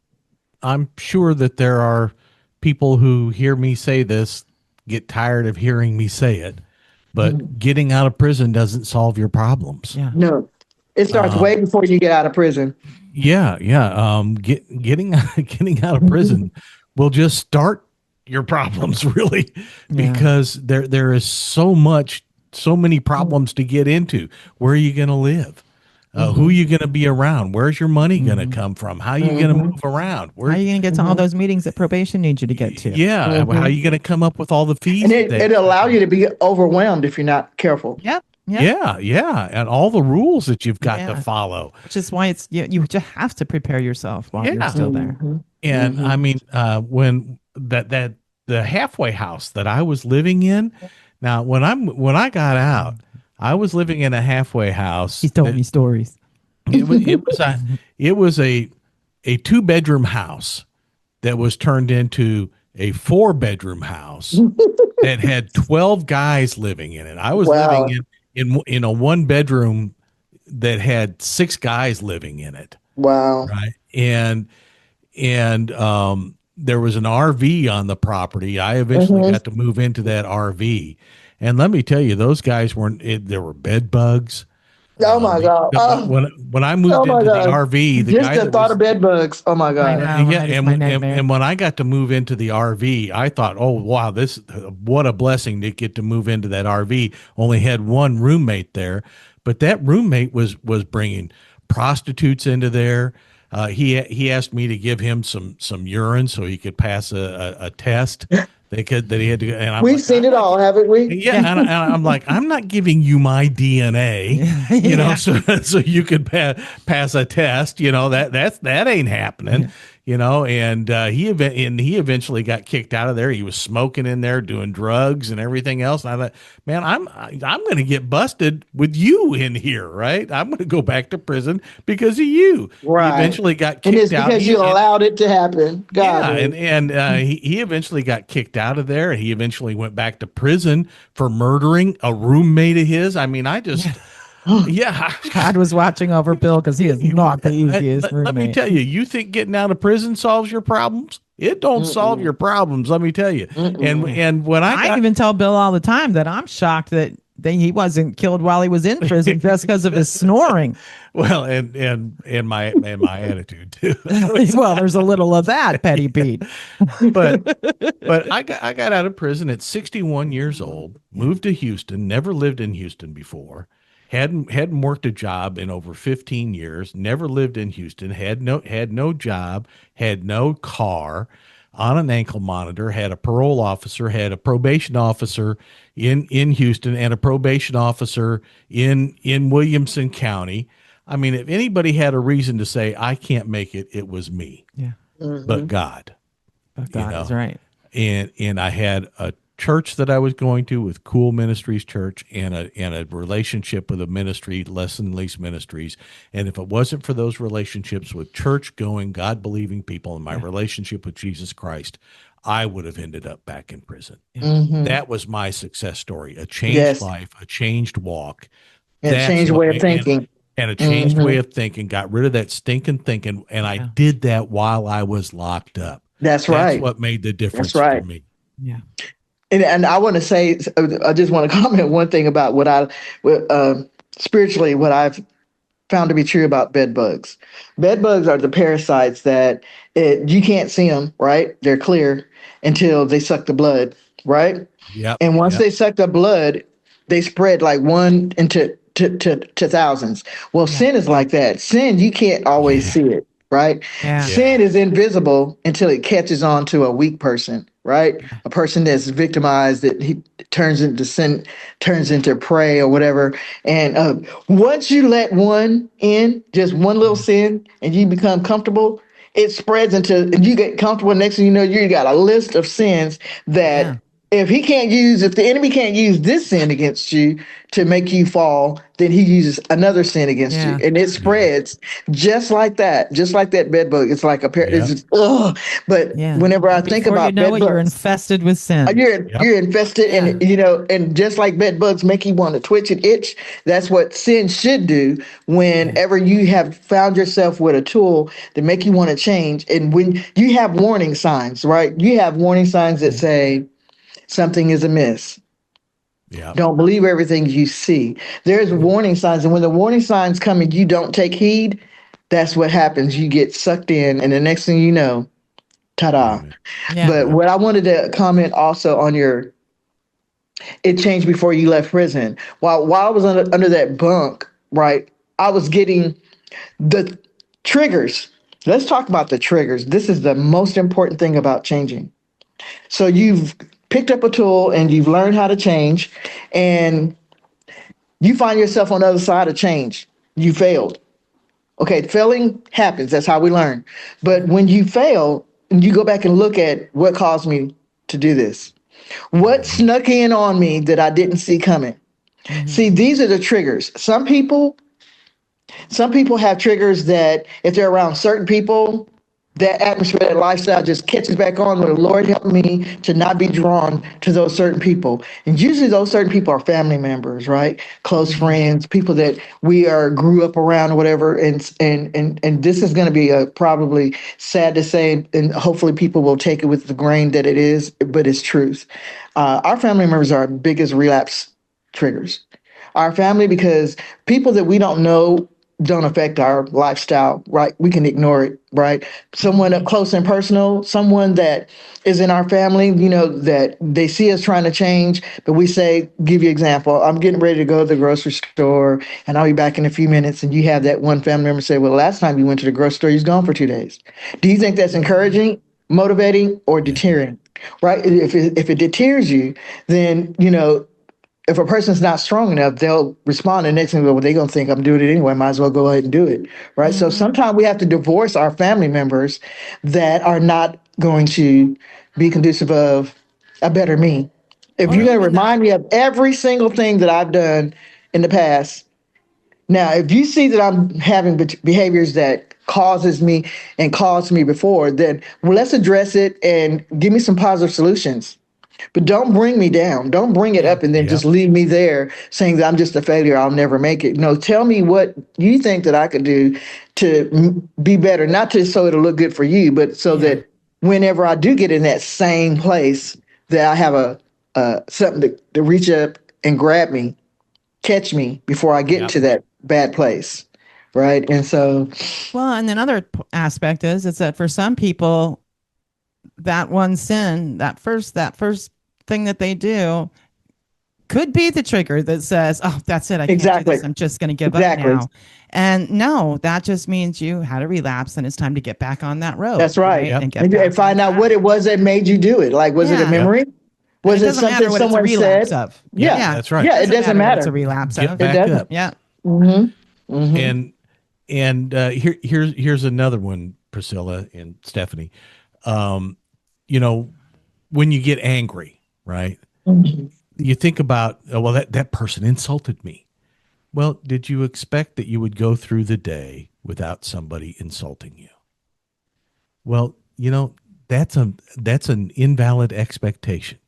I'm sure that there are people who hear me say this get tired of hearing me say it, but getting out of prison doesn't solve your problems. Yeah. No, it starts way before you get out of prison. Yeah, yeah. Getting getting out of prison will just start your problems, really, because there is so many problems to get into. Where are you going to live? Who are you going to be around? Where's your money going to come from? How are you going to move around? How are you going to get to all those meetings that probation needs you to get to? Yeah, how are you going to come up with all the fees? And it'll allow you to be overwhelmed if you're not careful. Yep. Yeah, and all the rules that you've got to follow. Which is why you just have to prepare yourself while you're still there. And I mean, when the halfway house that I was living in, now when I got out, I was living in a halfway house. He's told me stories. It was a 2-bedroom house that was turned into a 4-bedroom house that had 12 guys living in it. I was living in a 1-bedroom that had 6 guys living in it. Wow. Right. And there was an RV on the property. I eventually got to move into that RV. And let me tell you, those guys there were bed bugs. Oh my God. When I moved into the RV, just the thought of bed bugs. Oh my God. And when I got to move into the RV, I thought, oh wow, what a blessing to get to move into that RV. Only had one roommate there, but that roommate was bringing prostitutes into there. He asked me to give him some urine so he could pass a test. That he had to, and we've seen it all, haven't we? Yeah, and I'm like, I'm not giving you my DNA, so you could pass a test. That ain't happening. And he eventually got kicked out of there. He was smoking in there, doing drugs and everything else. And I thought, man, I'm going to get busted with you in here, right? I'm going to go back to prison because of you. Right. He eventually got kicked out. And it's because you allowed it to happen. He eventually got kicked out of there. He eventually went back to prison for murdering a roommate of his. I mean, God was watching over Bill because he is not the easiest roommate. Let me tell you, you think getting out of prison solves your problems? It don't solve your problems, let me tell you. And when I even tell Bill all the time that I'm shocked that he wasn't killed while he was in prison just because of his snoring. Well, and my attitude too. Well, there's a little of that, Petty Pete. but I got out of prison at 61 years old, moved to Houston, never lived in Houston before. Hadn't worked a job in over 15 years, never lived in Houston, had no job, had no car, on an ankle monitor, had a parole officer, had a probation officer in Houston and a probation officer in Williamson County. I mean, if anybody had a reason to say I can't make it, it was me. Yeah. But God. But God is right. And I had a church that I was going to with Cool Ministries Church and a relationship with a ministry, Lesson Lease Ministries. And if it wasn't for those relationships with church going, God believing people and my relationship with Jesus Christ, I would have ended up back in prison. That was my success story, a changed life, a changed walk. And a changed way of thinking. And a changed way of thinking, got rid of that stinking thinking. And I did that while I was locked up. That's right. That's what made the difference for me. Yeah. And I want to say, I just want to comment one thing about spiritually, what I've found to be true about bed bugs. Bed bugs are the parasites that you can't see them, right? They're clear until they suck the blood, right? Yeah. And once they suck the blood, they spread like one into to thousands. Well, sin is like that. Sin, you can't always see it, right? Yeah. Sin is invisible until it catches on to a weak person, right? A person that's victimized, that he turns into sin, turns into prey or whatever. And once you let one in, just one little sin, and you become comfortable, it spreads into, you get comfortable. Next thing you know, you got a list of sins that if the enemy can't use this sin against you to make you fall, then he uses another sin against you. And it spreads just like that bed bug. It's like But whenever I think about bed bugs, you're infested with sin. You're infested, and and just like bed bugs make you want to twitch and itch, that's what sin should do whenever you have found yourself with a tool to make you want to change. And when you have warning signs, right? You have warning signs that say, something is amiss. Yeah. Don't believe everything you see. There's warning signs, and when the warning signs come and you don't take heed, that's what happens. You get sucked in, and the next thing you know, ta-da. Amen. Yeah. But what I wanted to comment also on your, it changed before you left prison. While I was under that bunk, right, I was getting the triggers. Let's talk about the triggers. This is the most important thing about changing. So you've picked up a tool and you've learned how to change, and you find yourself on the other side of change. You failed. Okay, failing happens. That's how we learn. But when you fail, and you go back and look at what caused me to do this, what snuck in on me that I didn't see coming. See, these are the triggers. Some people have triggers that if they're around certain people, that atmosphere, that lifestyle just catches back on. But Lord help me to not be drawn to those certain people. And usually those certain people are family members, right? Close friends, people that we grew up around or whatever. And this is going to be probably sad to say, and hopefully people will take it with the grain that it is, but it's truth. Our family members are our biggest relapse triggers. Our family, because people that we don't know don't affect our lifestyle, right? We can ignore it, right? Someone up close and personal, someone that is in our family, that they see us trying to change, but we say, give you an example, I'm getting ready to go to the grocery store and I'll be back in a few minutes. And you have that one family member say, well, last time you went to the grocery store, you was gone for 2 days. Do you think that's encouraging, motivating, or deterring, right? If it deters you, then, if a person's not strong enough, they'll respond. The next thing, well, they're going to think I'm doing it anyway. Might as well go ahead and do it. Right. So sometimes we have to divorce our family members that are not going to be conducive of a better me. If you're going to remind me of every single thing that I've done in the past. Now, if you see that I'm having behaviors that causes me and caused me before, then let's address it and give me some positive solutions. But don't bring me down. Don't bring it up and then just leave me there saying that I'm just a failure. I'll never make it. No, tell me what you think that I could do to be better, not just so it'll look good for you, but so that whenever I do get in that same place, that I have something to reach up and grab me, catch me before I get to that bad place. Right. And so. Well, and another aspect is that for some people, that one sin, that first thing that they do could be the trigger that says, oh, that's it. I can't do this. I'm just going to give up now. And no, that just means you had a relapse and it's time to get back on that road. That's right. And and find out what it was that made you do it. Like, was it a memory? Was it something someone said? Of. Yeah, that's right. Yeah, it doesn't matter. It's a relapse of. Get back up. Yeah. Mm-hmm. Mm-hmm. And here's another one, Priscilla and Stephanie. When you get angry, right? Mm-hmm. You think about, well, that person insulted me. Well, did you expect that you would go through the day without somebody insulting you? Well, that's an invalid expectation.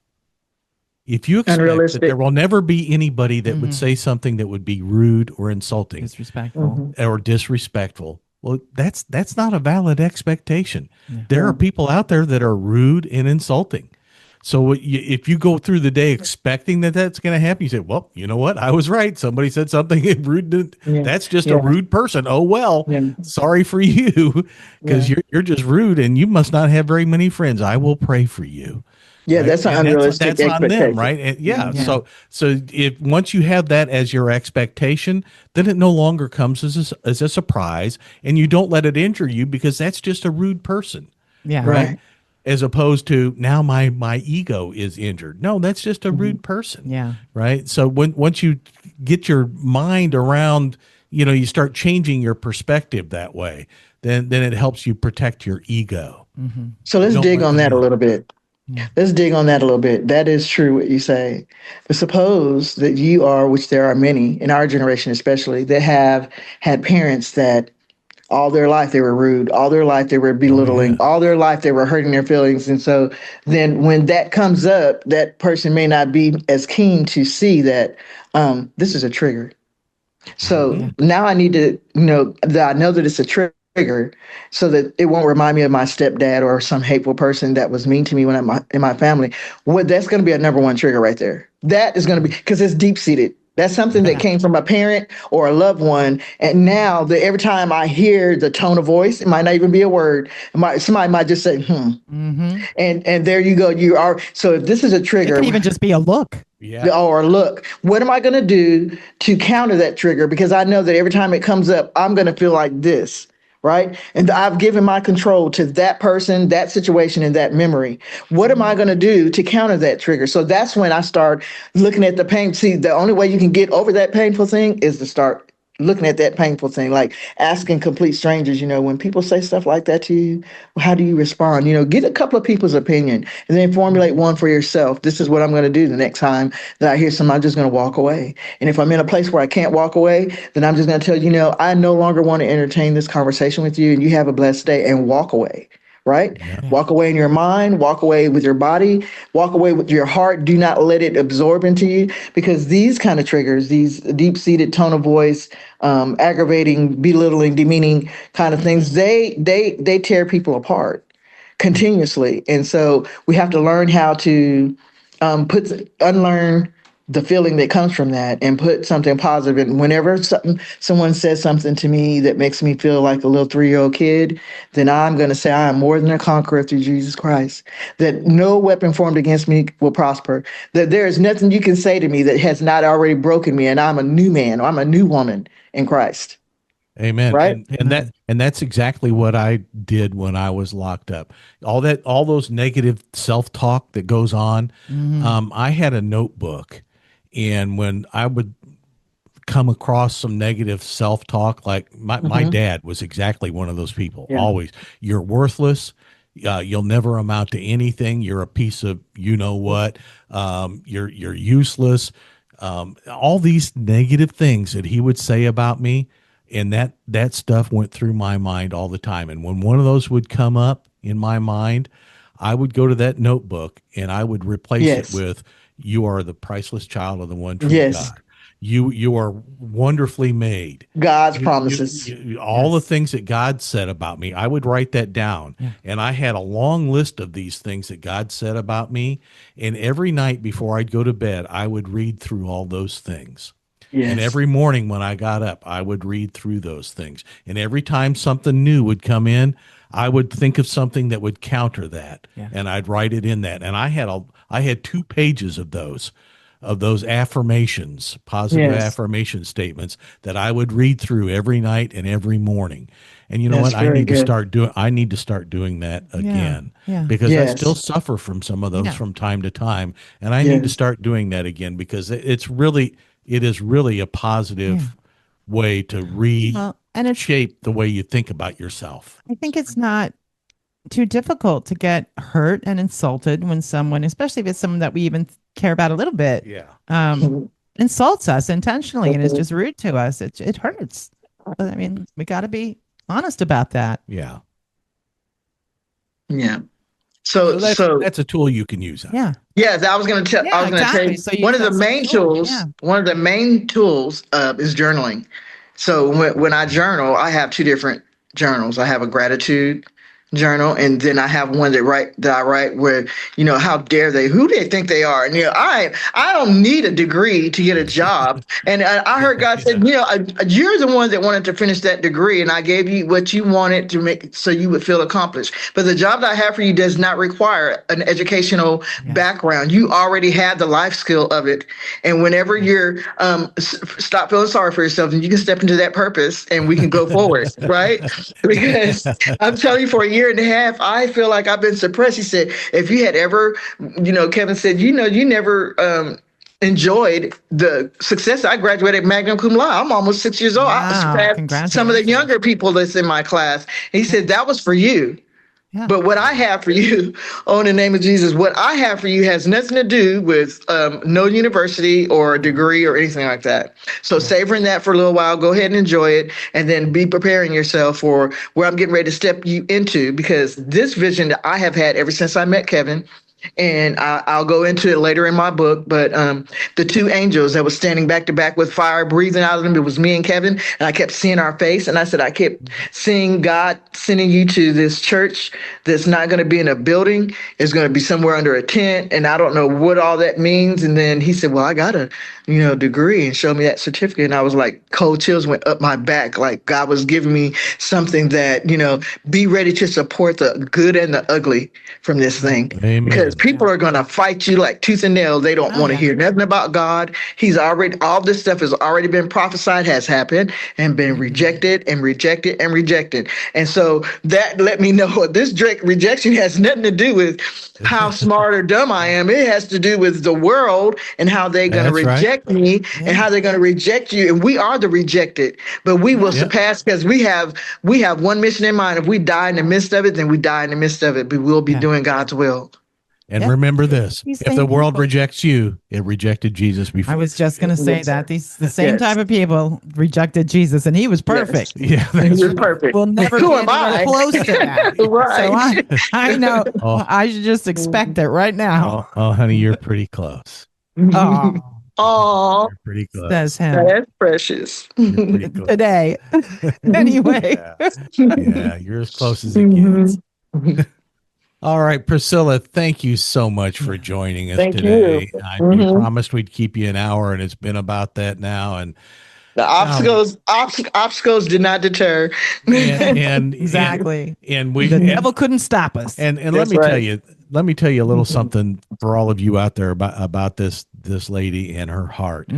If you expect that there will never be anybody that would say something that would be rude or insulting, disrespectful, or disrespectful, well, that's not a valid expectation. Yeah. There are people out there that are rude and insulting. So if you go through the day expecting that that's going to happen, you say, well, you know what? I was right. Somebody said something rude. That's just a rude person. Oh, well, sorry for you, because you're just rude and you must not have very many friends. I will pray for you. Yeah, right? That's an unrealistic that's on them, right? And So if once you have that as your expectation, then it no longer comes as a surprise, and you don't let it injure you because that's just a rude person. Yeah, right. As opposed to now my ego is injured. No, that's just a rude person. Yeah. Right. So once you get your mind around, you start changing your perspective that way, then it helps you protect your ego. Mm-hmm. So let's dig on that a little bit. Let's dig on that a little bit. That is true what you say. But suppose that you are, which there are many in our generation especially, that have had parents that all their life they were rude, all their life they were belittling, all their life they were hurting their feelings. And so then when that comes up, that person may not be as keen to see that this is a trigger. So now I need to, that I know that it's a trigger. trigger so that it won't remind me of my stepdad or some hateful person that was mean to me when I'm in my family. That's going to be a number one trigger right there. That is going to be, because it's deep seated. That's something that came from a parent or a loved one. And now that every time I hear the tone of voice, it might not even be a word. Somebody might just say, and there you go. You are. So if this is a It trigger, can even just be a look. Yeah. or look, what am I going to do to counter that trigger? Because I know that every time it comes up, I'm going to feel like this. Right. And I've given my control to that person, that situation, and that memory. What am I going to do to counter that trigger? So that's when I start looking at the pain. See, the only way you can get over that painful thing is to start looking at that painful thing, like asking complete strangers, when people say stuff like that to you, how do you respond? Get a couple of people's opinion and then formulate one for yourself. This is what I'm going to do the next time that I hear something. I'm just going to walk away. And if I'm in a place where I can't walk away, then I'm just going to tell I no longer want to entertain this conversation with you, and you have a blessed day, and walk away. Right? Yeah. Walk away in your mind, walk away with your body, walk away with your heart. Do not let it absorb into you, because these kind of triggers, these deep-seated tone of voice, aggravating, belittling, demeaning kind of things, they tear people apart continuously. And so we have to learn how to unlearn the feeling that comes from that and put something positive in. Whenever someone says something to me that makes me feel like a little 3-year-old kid, then I'm going to say I am more than a conqueror through Jesus Christ, that no weapon formed against me will prosper, that there is nothing you can say to me that has not already broken me, and I'm a new man, or I'm a new woman in Christ. Amen. Right? And that's exactly what I did when I was locked up. All those negative self-talk that goes on. I had a notebook, and when I would come across some negative self-talk, like my dad was exactly one of those people. Yeah. Always, you're worthless. You'll never amount to anything. You're a piece of what. You're useless. All these negative things that he would say about me, and that stuff went through my mind all the time. And when one of those would come up in my mind, I would go to that notebook and I would replace it with, "You are the priceless child of the one true God. You are wonderfully made." God's promises. All the things that God said about me, I would write that down. Yeah. And I had a long list of these things that God said about me. And every night before I'd go to bed, I would read through all those things. Yes. And every morning when I got up, I would read through those things. And every time something new would come in, I would think of something that would counter that. Yeah. And I'd write it in that. And I had 2 pages of those affirmations, positive affirmation statements that I would read through every night and every morning. And you know what? I need to start doing that again, because I still suffer from some of those from time to time. And I need to start doing that again, because it is really a positive way to reshape the way you think about yourself. I think it's not too difficult to get hurt and insulted when someone, especially if it's someone that we even care about a little bit, insults us intentionally and is just rude to us. It hurts. But I mean, we got to be honest about that. Yeah. Yeah. So that's a tool you can use. Yeah. Yes, I was going to tell. I was going to say one of the main tools. Yeah. One of the main tools is journaling. So when I journal, I have 2 different journals. I have a gratitude journal, and then I have one that I write where, how dare they, who they think they are. And I don't need a degree to get a job. And I heard God said, you're the one that wanted to finish that degree, and I gave you what you wanted to make so you would feel accomplished. But the job that I have for you does not require an educational background. You already have the life skill of it. And whenever you're stop feeling sorry for yourself, and you can step into that purpose and we can go forward, right? Because I'm telling you, for a year and a half, I feel like I've been suppressed. He said, if you had ever, Kevin said, you never enjoyed the success. I graduated magna cum laude. I'm almost 6 years old. Wow, I surpassed some of the younger people that's in my class. He said, that was for you. Yeah. But what I have for you, in the name of Jesus, what I have for you has nothing to do with no university or a degree or anything like that. So savoring that for a little while, go ahead and enjoy it, and then be preparing yourself for where I'm getting ready to step you into, because this vision that I have had ever since I met Kevin And I'll go into it later in my book. But the two angels that was standing back to back with fire breathing out of them, it was me and Kevin. And I kept seeing our face. And I said, I kept seeing God sending you to this church that's not going to be in a building. It's going to be somewhere under a tent. And I don't know what all that means. And then he said, well, I got a degree, and showed me that certificate. And I was like, cold chills went up my back. Like God was giving me something that, be ready to support the good and the ugly from this thing. Amen. Because people are going to fight you like tooth and nail. They don't want to hear nothing about God. All this stuff has already been prophesied, has happened, and been rejected and rejected and rejected. And so that let me know this rejection has nothing to do with how smart or dumb I am. It has to do with the world and how they're going to reject me and how they're going to reject you. And we are the rejected, but we will surpass because we have one mission in mind. If we die in the midst of it, then we die in the midst of it. But we'll be doing God's will. And remember this, if the world rejects you, it rejected Jesus before. I was just going to say that. The same type of people rejected Jesus, and he was perfect. Yes. Yeah, you're perfect. We'll never Who get am I? close to that. Right. So I know. I should just expect it right now. Oh, honey, you're pretty close. Oh, Oh, You're pretty close. says him that's precious. You're pretty close. today. Anyway. Yeah, you're as close as it gets. All right, Priscilla, thank you so much for joining us Thank today. you. We promised we'd keep you an hour, and it's been about that now. And The obstacles did not deter. and Exactly. and we The devil couldn't stop us. and let That's me tell right. you, a little something for all of you out there about this lady and her heart.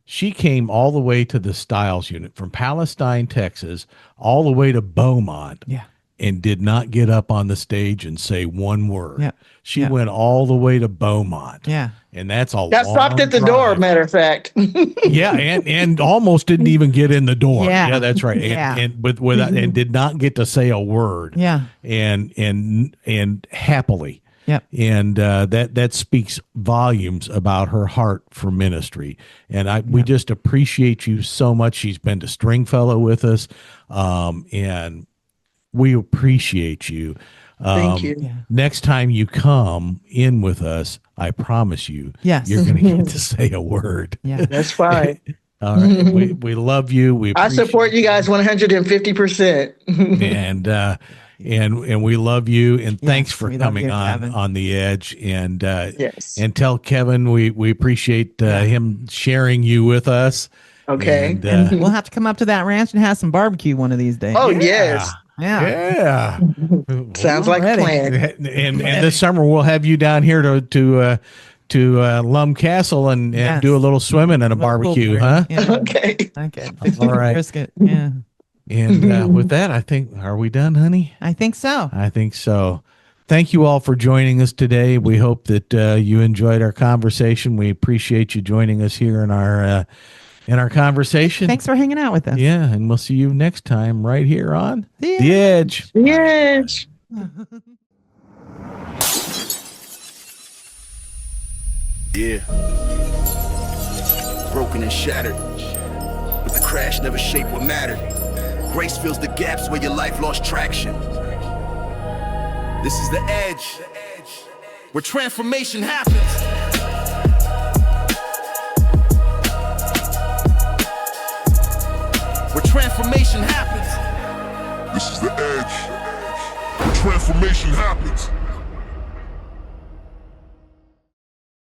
She came all the way to the Stiles unit from Palestine, Texas, all the way to Beaumont. Yeah. And did not get up on the stage and say one word. Yeah. She Yeah. went all the way to Beaumont. Yeah. And that's a Got long stopped at the door, drive. matter of fact. Yeah, and almost didn't even get in the door. Yeah. That's right. Yeah. And without and did not get to say a word. Yeah. And happily. Yep. And that speaks volumes about her heart for ministry. And we just appreciate you so much. She's been to Stringfellow with us, and we appreciate you. Thank you. Yeah. Next time you come in with us, I promise you, Yes. you're going to get to say a word. Yeah. That's fine. All right. We love you. We I appreciate support you guys 150%. and we love you, and thanks for we love coming you, Kevin. on the edge, and Yes. and tell Kevin we appreciate him sharing you with us. Okay. And, We'll have to come up to that ranch and have some barbecue one of these days. Oh, yes. Yeah. Sounds like a ready. plan. and this summer we'll have you down here to Lum Castle and Yes. do a little swimming and a barbecue, huh? Yeah. Okay. Okay. All right. Brisket. Yeah. And with that, I think, are we done, honey? I think so. I think so. Thank you all for joining us today. We hope that you enjoyed our conversation. We appreciate you joining us here in our conversation. Thanks for hanging out with us. Yeah, and we'll see you next time right here on The The Edge. Yes. Yeah. Broken and shattered, but the crash never shaped what mattered. Grace fills the gaps where your life lost traction. This is the edge, where transformation happens. Where transformation happens. This is the edge. Transformation happens.